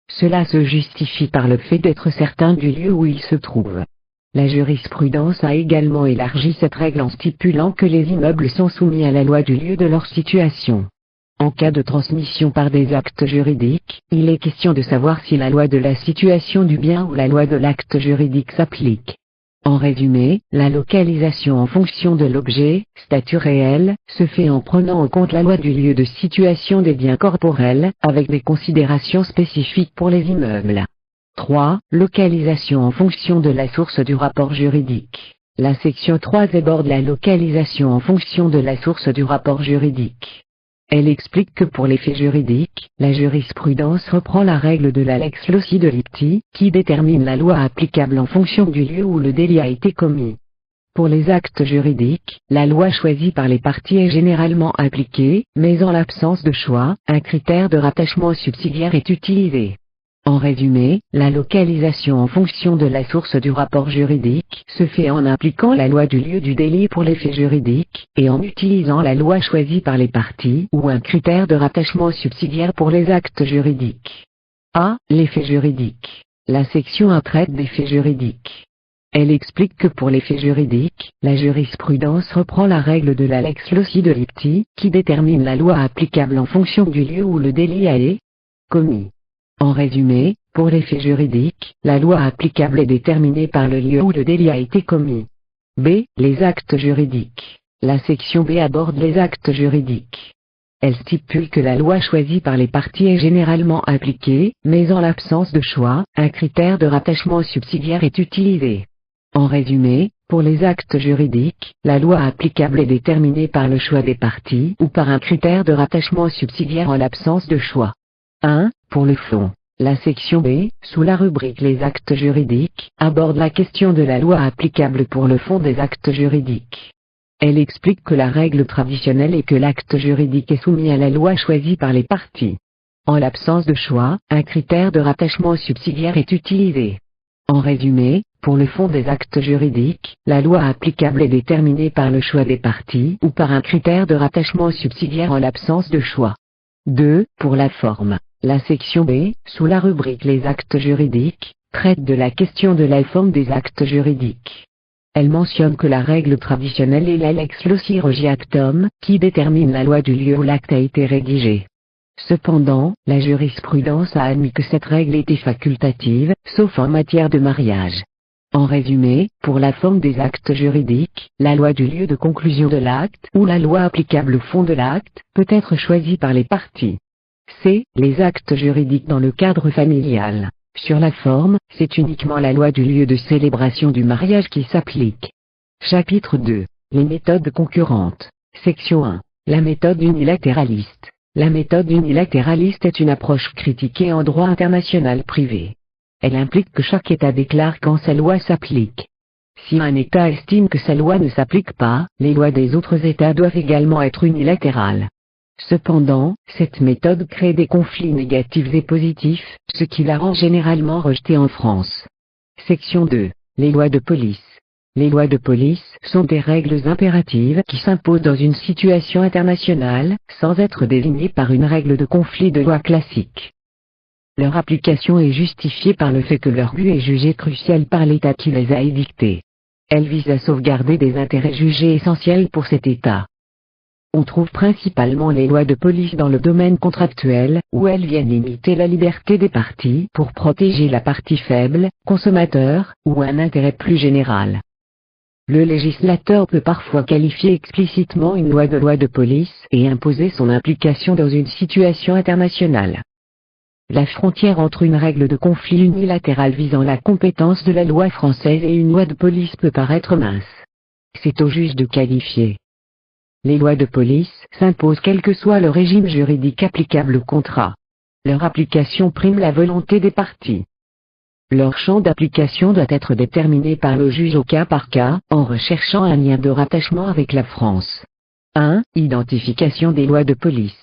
Cela se justifie par le fait d'être certain du lieu où ils se trouvent. La jurisprudence a également élargi cette règle en stipulant que les immeubles sont soumis à la loi du lieu de leur situation. En cas de transmission par des actes juridiques, il est question de savoir si la loi de la situation du bien ou la loi de l'acte juridique s'applique. En résumé, la localisation en fonction de l'objet, statut réel, se fait en prenant en compte la loi du lieu de situation des biens corporels, avec des considérations spécifiques pour les immeubles. 3. Localisation en fonction de la source du rapport juridique. La section 3 aborde la localisation en fonction de la source du rapport juridique. Elle explique que pour les faits juridiques, la jurisprudence reprend la règle de la lex loci delicti, qui détermine la loi applicable en fonction du lieu où le délit a été commis. Pour les actes juridiques, la loi choisie par les parties est généralement appliquée, mais en l'absence de choix, un critère de rattachement subsidiaire est utilisé. En résumé, la localisation en fonction de la source du rapport juridique se fait en appliquant la loi du lieu du délit pour les faits juridiques, et en utilisant la loi choisie par les parties ou un critère de rattachement subsidiaire pour les actes juridiques. A. Les faits juridiques. La section 1 traite des faits juridiques. Elle explique que pour les faits juridiques, la jurisprudence reprend la règle de la lex loci delicti, qui détermine la loi applicable en fonction du lieu où le délit a été commis. En résumé, pour les faits juridiques, la loi applicable est déterminée par le lieu où le délit a été commis. B. Les actes juridiques. La section B aborde les actes juridiques. Elle stipule que la loi choisie par les parties est généralement appliquée, mais en l'absence de choix, un critère de rattachement subsidiaire est utilisé. En résumé, pour les actes juridiques, la loi applicable est déterminée par le choix des parties ou par un critère de rattachement subsidiaire en l'absence de choix. 1. Pour le fond. La section B, sous la rubrique Les actes juridiques, aborde la question de la loi applicable pour le fond des actes juridiques. Elle explique que la règle traditionnelle est que l'acte juridique est soumis à la loi choisie par les parties. En l'absence de choix, un critère de rattachement subsidiaire est utilisé. En résumé, pour le fond des actes juridiques, la loi applicable est déterminée par le choix des parties ou par un critère de rattachement subsidiaire en l'absence de choix. 2. Pour la forme. La section B, sous la rubrique Les actes juridiques, traite de la question de la forme des actes juridiques. Elle mentionne que la règle traditionnelle est la lex loci rogiactum, qui détermine la loi du lieu où l'acte a été rédigé. Cependant, la jurisprudence a admis que cette règle était facultative, sauf en matière de mariage. En résumé, pour la forme des actes juridiques, la loi du lieu de conclusion de l'acte ou la loi applicable au fond de l'acte peut être choisie par les parties. C. Les actes juridiques dans le cadre familial. Sur la forme, c'est uniquement la loi du lieu de célébration du mariage qui s'applique. Chapitre 2. Les méthodes concurrentes. Section 1. La méthode unilatéraliste. La méthode unilatéraliste est une approche critiquée en droit international privé. Elle implique que chaque État déclare quand sa loi s'applique. Si un État estime que sa loi ne s'applique pas, les lois des autres États doivent également être unilatérales. Cependant, cette méthode crée des conflits négatifs et positifs, ce qui la rend généralement rejetée en France. Section 2. Les lois de police. Les lois de police sont des règles impératives qui s'imposent dans une situation internationale, sans être désignées par une règle de conflit de loi classique. Leur application est justifiée par le fait que leur but est jugé crucial par l'État qui les a édictées. Elles visent à sauvegarder des intérêts jugés essentiels pour cet État. On trouve principalement les lois de police dans le domaine contractuel, où elles viennent limiter la liberté des parties pour protéger la partie faible, consommateur, ou un intérêt plus général. Le législateur peut parfois qualifier explicitement une loi de police et imposer son application dans une situation internationale. La frontière entre une règle de conflit unilatérale visant la compétence de la loi française et une loi de police peut paraître mince. C'est au juge de qualifier. Les lois de police s'imposent quel que soit le régime juridique applicable au contrat. Leur application prime la volonté des parties. Leur champ d'application doit être déterminé par le juge au cas par cas, en recherchant un lien de rattachement avec la France. 1. Identification des lois de police.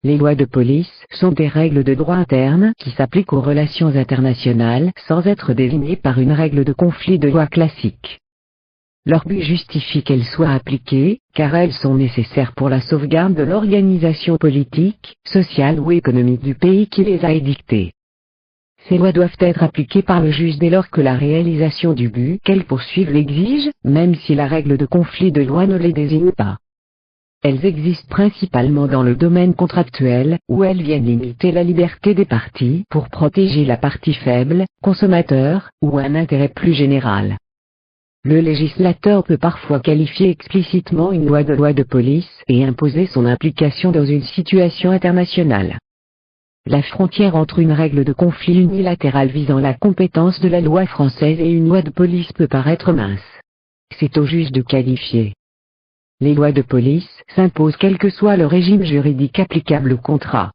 Les lois de police sont des règles de droit interne qui s'appliquent aux relations internationales sans être désignées par une règle de conflit de loi classique. Leur but justifie qu'elles soient appliquées, car elles sont nécessaires pour la sauvegarde de l'organisation politique, sociale ou économique du pays qui les a édictées. Ces lois doivent être appliquées par le juge dès lors que la réalisation du but qu'elles poursuivent l'exige, même si la règle de conflit de loi ne les désigne pas. Elles existent principalement dans le domaine contractuel, où elles viennent limiter la liberté des parties pour protéger la partie faible, consommateur, ou un intérêt plus général. Le législateur peut parfois qualifier explicitement une loi de police et imposer son application dans une situation internationale. La frontière entre une règle de conflit unilatérale visant la compétence de la loi française et une loi de police peut paraître mince. C'est au juge de qualifier. Les lois de police s'imposent quel que soit le régime juridique applicable au contrat.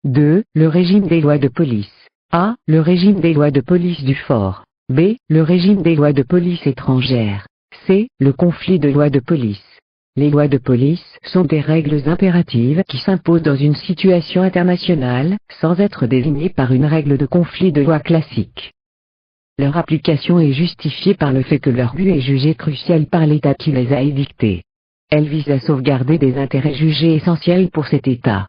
2. Le régime des lois de police. A. Le régime des lois de police du fort. B. Le régime des lois de police étrangères. C. Le conflit de lois de police. Les lois de police sont des règles impératives qui s'imposent dans une situation internationale, sans être désignées par une règle de conflit de loi classique. Leur application est justifiée par le fait que leur but est jugé crucial par l'État qui les a édictées. Elles visent à sauvegarder des intérêts jugés essentiels pour cet État.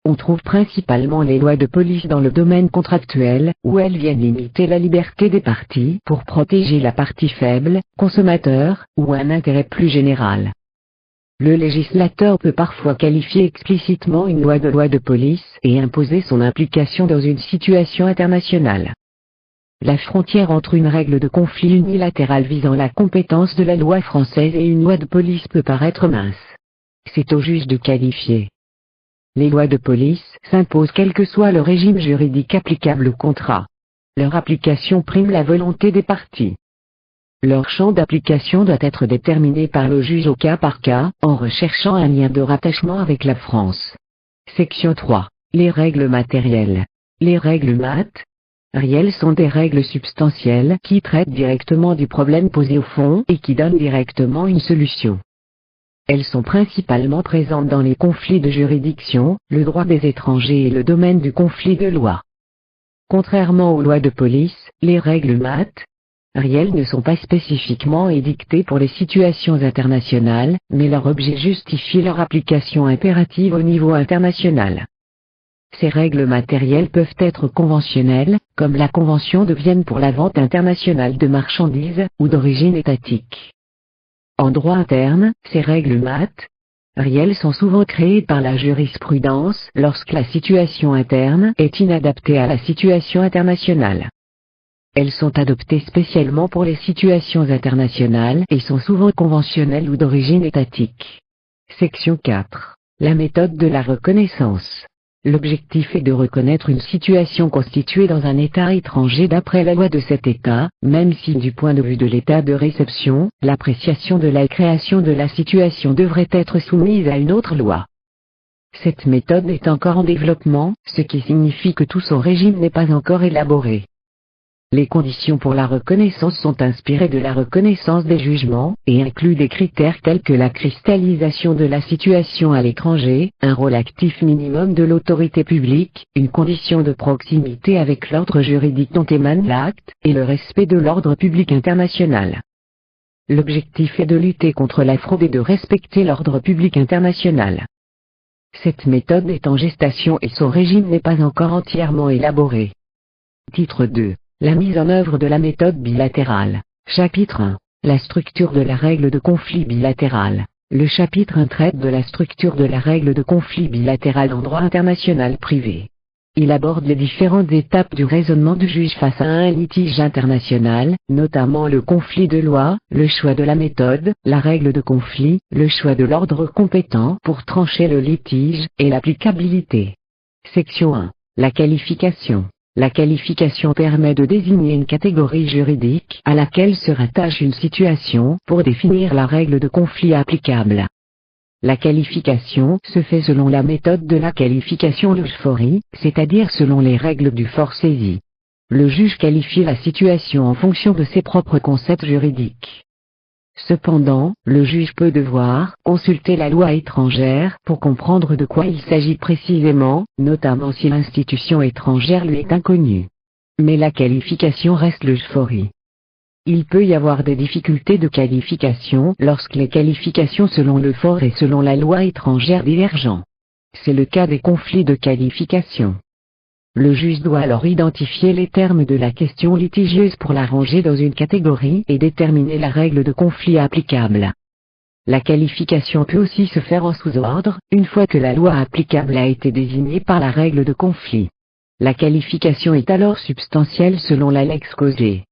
On trouve principalement les lois de police dans le domaine contractuel, où elles viennent limiter la liberté des parties pour protéger la partie faible, consommateur, ou un intérêt plus général. Le législateur peut parfois qualifier explicitement une loi de police et imposer son application dans une situation internationale. La frontière entre une règle de conflit unilatérale visant la compétence de la loi française et une loi de police peut paraître mince. C'est au juge de qualifier. Les lois de police s'imposent quel que soit le régime juridique applicable au contrat. Leur application prime la volonté des parties. Leur champ d'application doit être déterminé par le juge au cas par cas, en recherchant un lien de rattachement avec la France. Section 3. Les règles matérielles. Les règles matérielles sont des règles substantielles qui traitent directement du problème posé au fond et qui donnent directement une solution. Elles sont principalement présentes dans les conflits de juridiction, le droit des étrangers et le domaine du conflit de loi. Contrairement aux lois de police, les règles matérielles ne sont pas spécifiquement édictées pour les situations internationales, mais leur objet justifie leur application impérative au niveau international. Ces règles matérielles peuvent être conventionnelles, comme la Convention de Vienne pour la vente internationale de marchandises, ou d'origine étatique. En droit interne, ces règles matérielles sont souvent créées par la jurisprudence lorsque la situation interne est inadaptée à la situation internationale. Elles sont adoptées spécialement pour les situations internationales et sont souvent conventionnelles ou d'origine étatique. Section 4. La méthode de la reconnaissance. L'objectif est de reconnaître une situation constituée dans un État étranger d'après la loi de cet État, même si du point de vue de l'État de réception, l'appréciation de la création de la situation devrait être soumise à une autre loi. Cette méthode est encore en développement, ce qui signifie que tout son régime n'est pas encore élaboré. Les conditions pour la reconnaissance sont inspirées de la reconnaissance des jugements, et incluent des critères tels que la cristallisation de la situation à l'étranger, un rôle actif minimum de l'autorité publique, une condition de proximité avec l'ordre juridique dont émane l'acte, et le respect de l'ordre public international. L'objectif est de lutter contre la fraude et de respecter l'ordre public international. Cette méthode est en gestation et son régime n'est pas encore entièrement élaboré. Titre 2. La mise en œuvre de la méthode bilatérale. Chapitre 1. La structure de la règle de conflit bilatéral. Le chapitre 1 traite de la structure de la règle de conflit bilatéral en droit international privé. Il aborde les différentes étapes du raisonnement du juge face à un litige international, notamment le conflit de loi, le choix de la méthode, la règle de conflit, le choix de l'ordre compétent pour trancher le litige, et l'applicabilité. Section 1. La qualification. La qualification permet de désigner une catégorie juridique à laquelle se rattache une situation pour définir la règle de conflit applicable. La qualification se fait selon la méthode de la qualification Leuchefori, c'est-à-dire selon les règles du fort saisi. Le juge qualifie la situation en fonction de ses propres concepts juridiques. Cependant, le juge peut devoir consulter la loi étrangère pour comprendre de quoi il s'agit précisément, notamment si l'institution étrangère lui est inconnue. Mais la qualification reste Leuchefori. Il peut y avoir des difficultés de qualification lorsque les qualifications selon le fort et selon la loi étrangère divergent. C'est le cas des conflits de qualification. Le juge doit alors identifier les termes de la question litigieuse pour la ranger dans une catégorie et déterminer la règle de conflit applicable. La qualification peut aussi se faire en sous-ordre, une fois que la loi applicable a été désignée par la règle de conflit. La qualification est alors substantielle selon la lex causae.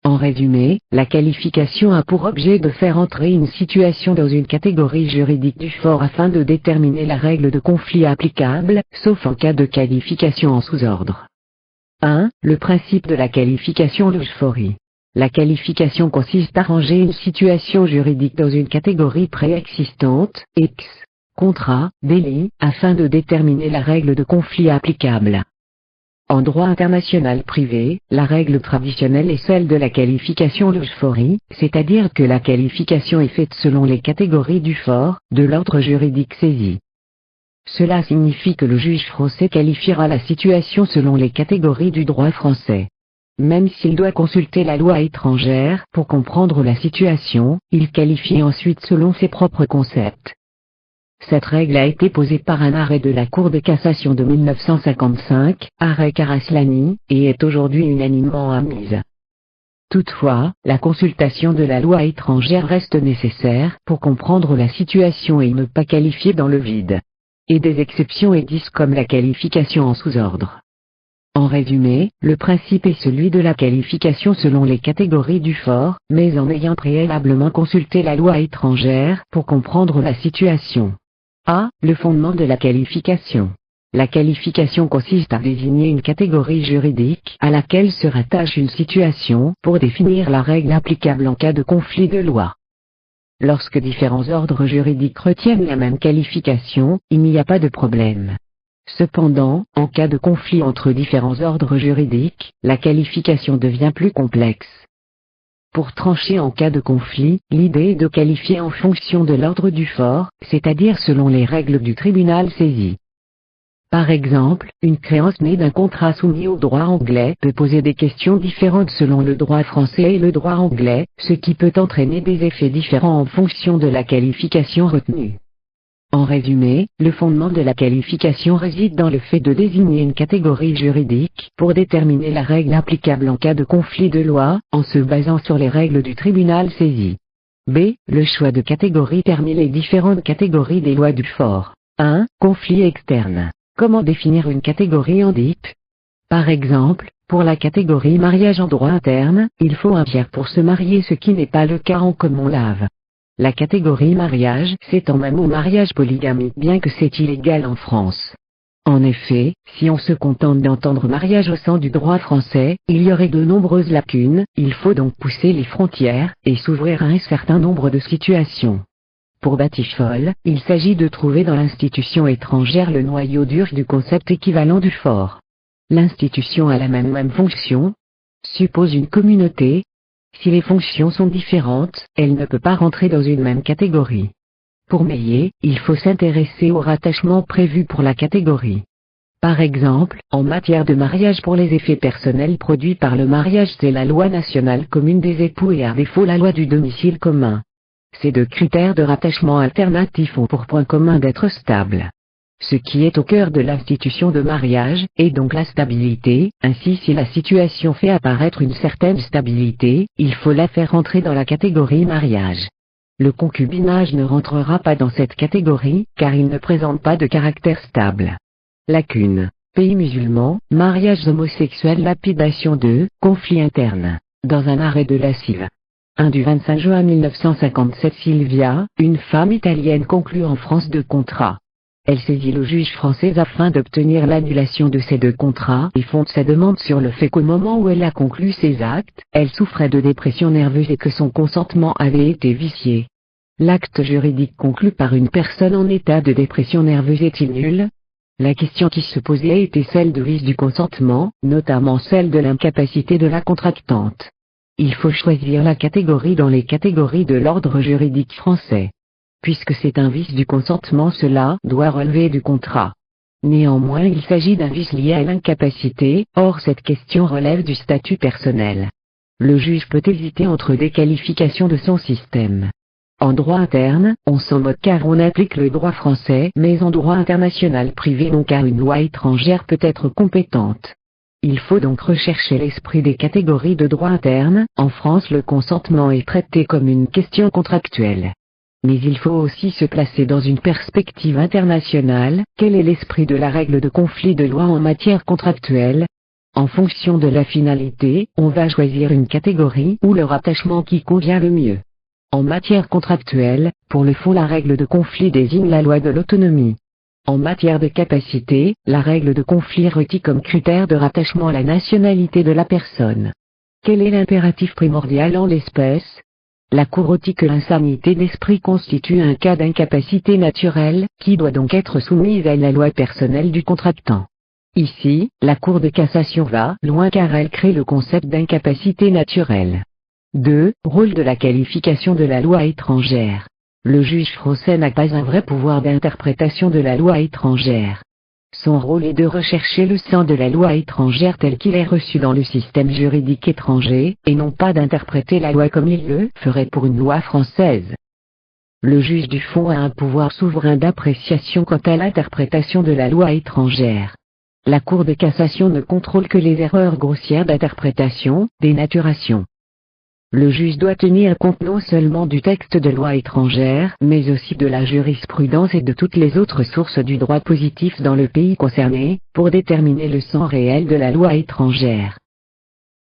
En résumé, la qualification a pour objet de faire entrer une situation dans une catégorie juridique du fort afin de déterminer la règle de conflit applicable, sauf en cas de qualification en sous-ordre. 1. Le principe de la qualification Leuchefori. La qualification consiste à ranger une situation juridique dans une catégorie préexistante, X, contrat, délit, afin de déterminer la règle de conflit applicable. En droit international privé, la règle traditionnelle est celle de la qualification Leuchefori, c'est-à-dire que la qualification est faite selon les catégories du fort, de l'ordre juridique saisi. Cela signifie que le juge français qualifiera la situation selon les catégories du droit français. Même s'il doit consulter la loi étrangère pour comprendre la situation, il qualifie ensuite selon ses propres concepts. Cette règle a été posée par un arrêt de la Cour de cassation de 1955, arrêt Karaslani, et est aujourd'hui unanimement admise. Toutefois, la consultation de la loi étrangère reste nécessaire pour comprendre la situation et ne pas qualifier dans le vide. Et des exceptions existent comme la qualification en sous-ordre. En résumé, le principe est celui de la qualification selon les catégories du fort, mais en ayant préalablement consulté la loi étrangère pour comprendre la situation. A. Le fondement de la qualification. La qualification consiste à désigner une catégorie juridique à laquelle se rattache une situation pour définir la règle applicable en cas de conflit de loi. Lorsque différents ordres juridiques retiennent la même qualification, il n'y a pas de problème. Cependant, en cas de conflit entre différents ordres juridiques, la qualification devient plus complexe. Pour trancher en cas de conflit, l'idée est de qualifier en fonction de l'ordre du fort, c'est-à-dire selon les règles du tribunal saisi. Par exemple, une créance née d'un contrat soumis au droit anglais peut poser des questions différentes selon le droit français et le droit anglais, ce qui peut entraîner des effets différents en fonction de la qualification retenue. En résumé, le fondement de la qualification réside dans le fait de désigner une catégorie juridique pour déterminer la règle applicable en cas de conflit de loi, en se basant sur les règles du tribunal saisi. B. Le choix de catégorie parmi les différentes catégories des lois du fort. 1. Conflit externe. Comment définir une catégorie en DIP? Par exemple, pour la catégorie mariage en droit interne, il faut un tiers pour se marier, ce qui n'est pas le cas en common law. La catégorie mariage s'étend même au mariage polygamique, bien que c'est illégal en France. En effet, si on se contente d'entendre mariage au sein du droit français, il y aurait de nombreuses lacunes, il faut donc pousser les frontières, et s'ouvrir à un certain nombre de situations. Pour Batiffol, il s'agit de trouver dans l'institution étrangère le noyau dur du concept équivalent du fort. L'institution a la même fonction. Suppose une communauté. Si les fonctions sont différentes, elle ne peut pas rentrer dans une même catégorie. Pour Meillet, il faut s'intéresser aux rattachements prévus pour la catégorie. Par exemple, en matière de mariage pour les effets personnels produits par le mariage, c'est la loi nationale commune des époux et à défaut la loi du domicile commun. Ces deux critères de rattachement alternatifs ont pour point commun d'être stables. Ce qui est au cœur de l'institution de mariage, est donc la stabilité. Ainsi, si la situation fait apparaître une certaine stabilité, il faut la faire entrer dans la catégorie mariage. Le concubinage ne rentrera pas dans cette catégorie, car il ne présente pas de caractère stable. Lacune. Pays musulmans, mariages homosexuels, lapidation de, conflits internes. Dans un arrêt de la CIV. 1 du 25 juin 1957, Sylvia, une femme italienne, conclut en France 2 contrats. Elle saisit le juge français afin d'obtenir l'annulation de ces 2 contrats et fonde sa demande sur le fait qu'au moment où elle a conclu ces actes, elle souffrait de dépression nerveuse et que son consentement avait été vicié. L'acte juridique conclu par une personne en état de dépression nerveuse est-il nul? La question qui se posait était celle du vice du consentement, notamment celle de l'incapacité de la contractante. Il faut choisir la catégorie dans les catégories de l'ordre juridique français. Puisque c'est un vice du consentement, cela doit relever du contrat. Néanmoins, il s'agit d'un vice lié à l'incapacité, or cette question relève du statut personnel. Le juge peut hésiter entre des qualifications de son système. En droit interne, on s'en moque car on applique le droit français, mais en droit international privé non, car une loi étrangère peut être compétente. Il faut donc rechercher l'esprit des catégories de droit interne. En France, le consentement est traité comme une question contractuelle. Mais il faut aussi se placer dans une perspective internationale. Quel est l'esprit de la règle de conflit de loi en matière contractuelle? En fonction de la finalité, on va choisir une catégorie ou le rattachement qui convient le mieux. En matière contractuelle, pour le fond, la règle de conflit désigne la loi de l'autonomie. En matière de capacité, la règle de conflit retient comme critère de rattachement la nationalité de la personne. Quel est l'impératif primordial en l'espèce? La Cour retient que l'insanité d'esprit constitue un cas d'incapacité naturelle, qui doit donc être soumise à la loi personnelle du contractant. Ici, la Cour de cassation va loin car elle crée le concept d'incapacité naturelle. 2. Rôle de la qualification de la loi étrangère. Le juge français n'a pas un vrai pouvoir d'interprétation de la loi étrangère. Son rôle est de rechercher le sens de la loi étrangère tel qu'il est reçu dans le système juridique étranger, et non pas d'interpréter la loi comme il le ferait pour une loi française. Le juge du fond a un pouvoir souverain d'appréciation quant à l'interprétation de la loi étrangère. La Cour de cassation ne contrôle que les erreurs grossières d'interprétation, dénaturation. Le juge doit tenir compte non seulement du texte de loi étrangère, mais aussi de la jurisprudence et de toutes les autres sources du droit positif dans le pays concerné, pour déterminer le sens réel de la loi étrangère.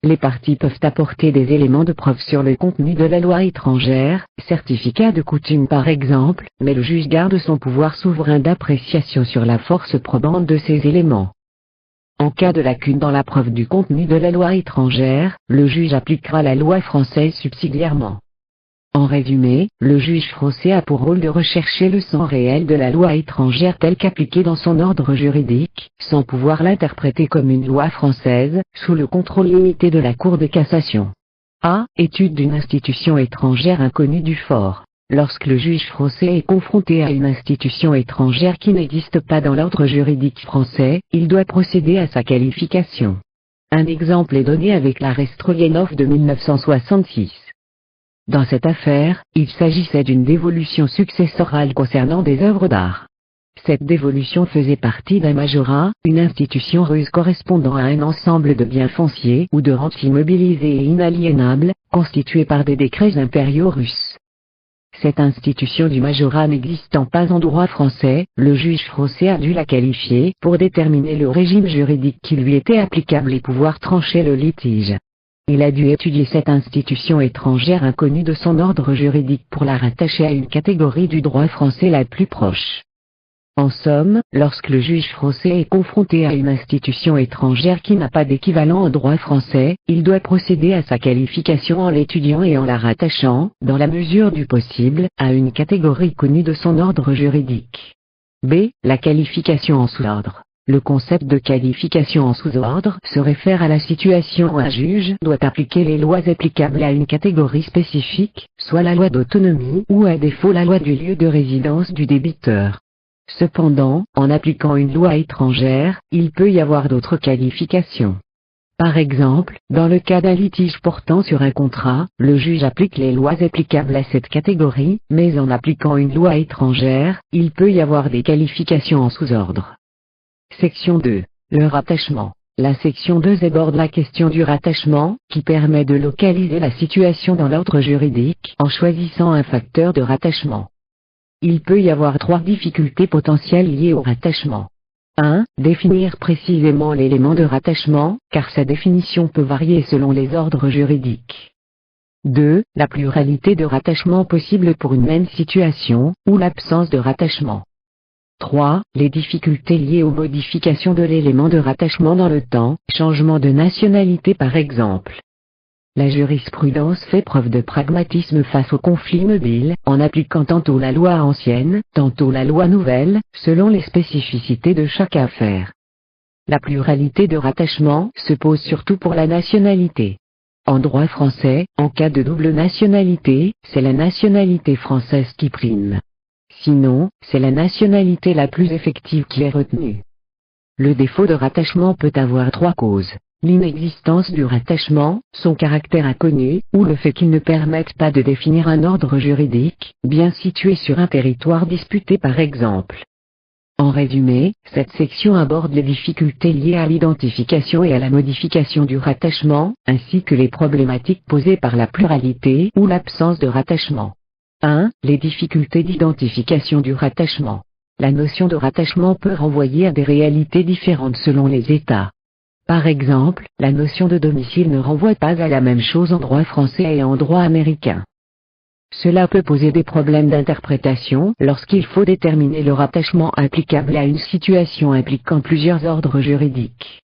Les parties peuvent apporter des éléments de preuve sur le contenu de la loi étrangère, certificat de coutume par exemple, mais le juge garde son pouvoir souverain d'appréciation sur la force probante de ces éléments. En cas de lacune dans la preuve du contenu de la loi étrangère, le juge appliquera la loi française subsidiairement. En résumé, le juge français a pour rôle de rechercher le sens réel de la loi étrangère telle qu'appliquée dans son ordre juridique, sans pouvoir l'interpréter comme une loi française, sous le contrôle limité de la Cour de cassation. A. Étude d'une institution étrangère inconnue du fort. Lorsque le juge français est confronté à une institution étrangère qui n'existe pas dans l'ordre juridique français, il doit procéder à sa qualification. Un exemple est donné avec l'arrêt Stroganov de 1966. Dans cette affaire, il s'agissait d'une dévolution successorale concernant des œuvres d'art. Cette dévolution faisait partie d'un majorat, une institution russe correspondant à un ensemble de biens fonciers ou de rentes immobilisées et inaliénables, constitués par des décrets impériaux russes. Cette institution du majorat n'existant pas en droit français, le juge français a dû la qualifier pour déterminer le régime juridique qui lui était applicable et pouvoir trancher le litige. Il a dû étudier cette institution étrangère inconnue de son ordre juridique pour la rattacher à une catégorie du droit français la plus proche. En somme, lorsque le juge français est confronté à une institution étrangère qui n'a pas d'équivalent en droit français, il doit procéder à sa qualification en l'étudiant et en la rattachant, dans la mesure du possible, à une catégorie connue de son ordre juridique. B. La qualification en sous-ordre. Le concept de qualification en sous-ordre se réfère à la situation où un juge doit appliquer les lois applicables à une catégorie spécifique, soit la loi d'autonomie ou à défaut la loi du lieu de résidence du débiteur. Cependant, en appliquant une loi étrangère, il peut y avoir d'autres qualifications. Par exemple, dans le cas d'un litige portant sur un contrat, le juge applique les lois applicables à cette catégorie, mais en appliquant une loi étrangère, il peut y avoir des qualifications en sous-ordre. Section 2. Le rattachement. La section 2 aborde la question du rattachement, qui permet de localiser la situation dans l'ordre juridique en choisissant un facteur de rattachement. Il peut y avoir 3 difficultés potentielles liées au rattachement. 1. Définir précisément l'élément de rattachement, car sa définition peut varier selon les ordres juridiques. 2. La pluralité de rattachements possibles pour une même situation, ou l'absence de rattachement. 3. Les difficultés liées aux modifications de l'élément de rattachement dans le temps, changement de nationalité par exemple. La jurisprudence fait preuve de pragmatisme face aux conflits mobiles, en appliquant tantôt la loi ancienne, tantôt la loi nouvelle, selon les spécificités de chaque affaire. La pluralité de rattachement se pose surtout pour la nationalité. En droit français, en cas de double nationalité, c'est la nationalité française qui prime. Sinon, c'est la nationalité la plus effective qui est retenue. Le défaut de rattachement peut avoir 3 causes. L'inexistence du rattachement, son caractère inconnu, ou le fait qu'il ne permette pas de définir un ordre juridique, bien situé sur un territoire disputé par exemple. En résumé, cette section aborde les difficultés liées à l'identification et à la modification du rattachement, ainsi que les problématiques posées par la pluralité ou l'absence de rattachement. 1. Les difficultés d'identification du rattachement. La notion de rattachement peut renvoyer à des réalités différentes selon les États. Par exemple, la notion de domicile ne renvoie pas à la même chose en droit français et en droit américain. Cela peut poser des problèmes d'interprétation lorsqu'il faut déterminer le rattachement applicable à une situation impliquant plusieurs ordres juridiques.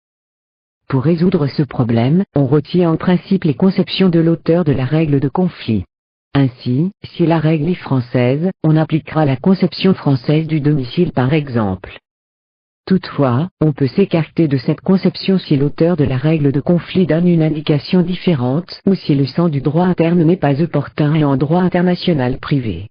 Pour résoudre ce problème, on retient en principe les conceptions de l'auteur de la règle de conflit. Ainsi, si la règle est française, on appliquera la conception française du domicile par exemple. Toutefois, on peut s'écarter de cette conception si l'auteur de la règle de conflit donne une indication différente ou si le sens du droit interne n'est pas opportun et en droit international privé.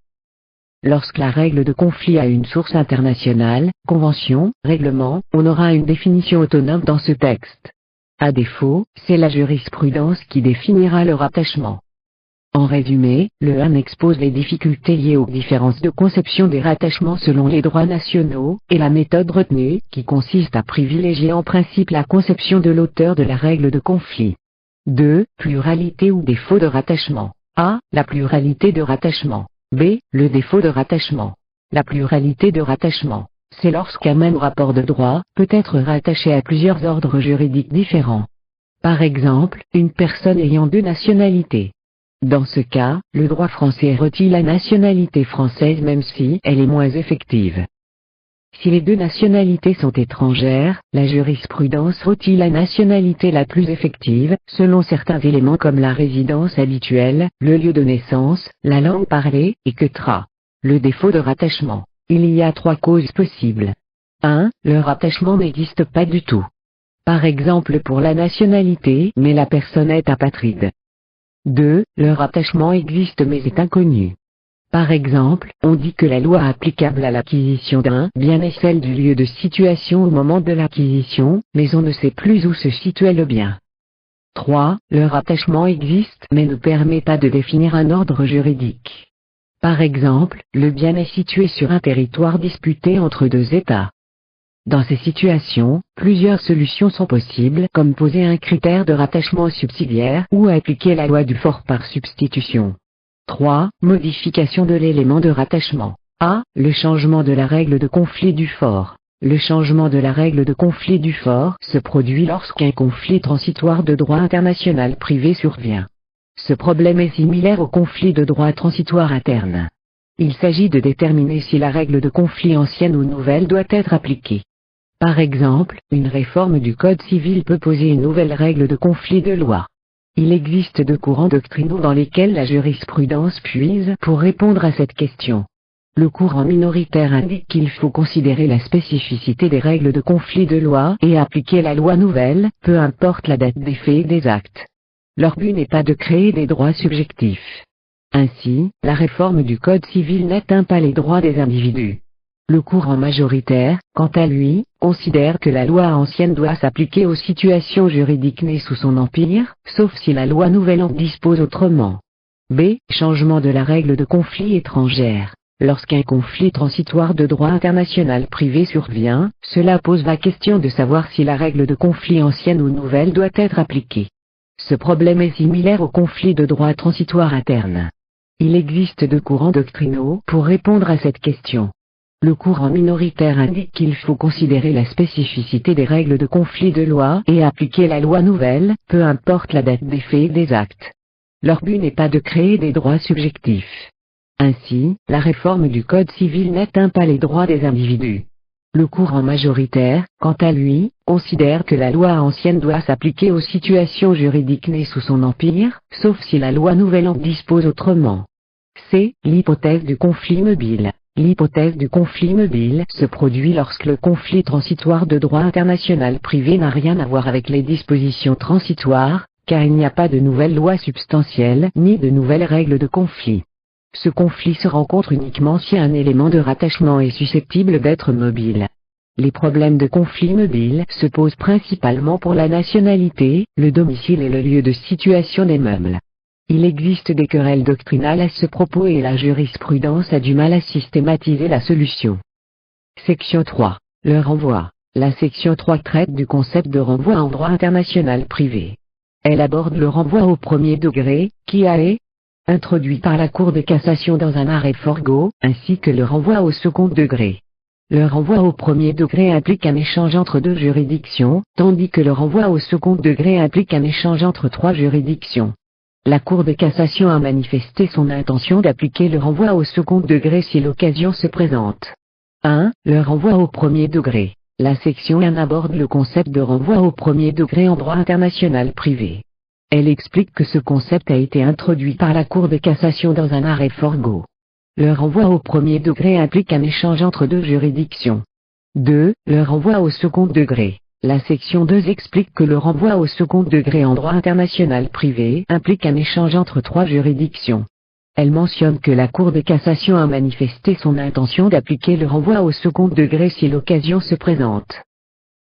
Lorsque la règle de conflit a une source internationale, convention, règlement, on aura une définition autonome dans ce texte. À défaut, c'est la jurisprudence qui définira le rattachement. En résumé, le 1 expose les difficultés liées aux différences de conception des rattachements selon les droits nationaux, et la méthode retenue, qui consiste à privilégier en principe la conception de l'auteur de la règle de conflit. 2. Pluralité ou défaut de rattachement. A. La pluralité de rattachement. B. Le défaut de rattachement. La pluralité de rattachement, c'est lorsqu'un même rapport de droit peut être rattaché à plusieurs ordres juridiques différents. Par exemple, une personne ayant 2 nationalités. Dans ce cas, le droit français retient la nationalité française même si elle est moins effective. Si les 2 nationalités sont étrangères, la jurisprudence retient la nationalité la plus effective, selon certains éléments comme la résidence habituelle, le lieu de naissance, la langue parlée, etc. Le défaut de rattachement. Il y a 3 causes possibles. 1. Le rattachement n'existe pas du tout. Par exemple pour la nationalité mais la personne est apatride. 2. Le rattachement existe mais est inconnu. Par exemple, on dit que la loi applicable à l'acquisition d'un bien est celle du lieu de situation au moment de l'acquisition, mais on ne sait plus où se situait le bien. 3. Le rattachement existe mais ne permet pas de définir un ordre juridique. Par exemple, le bien est situé sur un territoire disputé entre 2 États. Dans ces situations, plusieurs solutions sont possibles comme poser un critère de rattachement subsidiaire ou appliquer la loi du fort par substitution. 3. Modification de l'élément de rattachement. A. Le changement de la règle de conflit du fort. Le changement de la règle de conflit du fort se produit lorsqu'un conflit transitoire de droit international privé survient. Ce problème est similaire au conflit de droit transitoire interne. Il s'agit de déterminer si la règle de conflit ancienne ou nouvelle doit être appliquée. Par exemple, une réforme du Code civil peut poser une nouvelle règle de conflit de loi. Il existe 2 courants doctrinaux dans lesquels la jurisprudence puise pour répondre à cette question. Le courant minoritaire indique qu'il faut considérer la spécificité des règles de conflit de loi et appliquer la loi nouvelle, peu importe la date des faits et des actes. Leur but n'est pas de créer des droits subjectifs. Ainsi, la réforme du Code civil n'atteint pas les droits des individus. Le courant majoritaire, quant à lui, considère que la loi ancienne doit s'appliquer aux situations juridiques nées sous son empire, sauf si la loi nouvelle en dispose autrement. B. Changement de la règle de conflit étrangère. Lorsqu'un conflit transitoire de droit international privé survient, cela pose la question de savoir si la règle de conflit ancienne ou nouvelle doit être appliquée. Ce problème est similaire au conflit de droit transitoire interne. Il existe deux courants doctrinaux pour répondre à cette question. Le courant minoritaire indique qu'il faut considérer la spécificité des règles de conflit de loi et appliquer la loi nouvelle, peu importe la date des faits et des actes. Leur but n'est pas de créer des droits subjectifs. Ainsi, la réforme du Code civil n'atteint pas les droits des individus. Le courant majoritaire, quant à lui, considère que la loi ancienne doit s'appliquer aux situations juridiques nées sous son empire, sauf si la loi nouvelle en dispose autrement. C'est l'hypothèse du conflit mobile. L'hypothèse du conflit mobile se produit lorsque le conflit transitoire de droit international privé n'a rien à voir avec les dispositions transitoires, car il n'y a pas de nouvelle loi substantielle ni de nouvelles règles de conflit. Ce conflit se rencontre uniquement si un élément de rattachement est susceptible d'être mobile. Les problèmes de conflit mobile se posent principalement pour la nationalité, le domicile et le lieu de situation des meubles. Il existe des querelles doctrinales à ce propos et la jurisprudence a du mal à systématiser la solution. Section 3. Le renvoi. La section 3 traite du concept de renvoi en droit international privé. Elle aborde le renvoi au premier degré, qui a été introduit par la Cour de cassation dans un arrêt Forgo, ainsi que le renvoi au second degré. Le renvoi au premier degré implique un échange entre deux juridictions, tandis que le renvoi au second degré implique un échange entre trois juridictions. La Cour de cassation a manifesté son intention d'appliquer le renvoi au second degré si l'occasion se présente. 1. Le renvoi au premier degré. La section 1 aborde le concept de renvoi au premier degré en droit international privé. Elle explique que ce concept a été introduit par la Cour de cassation dans un arrêt Forgo. Le renvoi au premier degré implique un échange entre deux juridictions. 2. Le renvoi au second degré. La section 2 explique que le renvoi au second degré en droit international privé implique un échange entre trois juridictions. Elle mentionne que la Cour de cassation a manifesté son intention d'appliquer le renvoi au second degré si l'occasion se présente.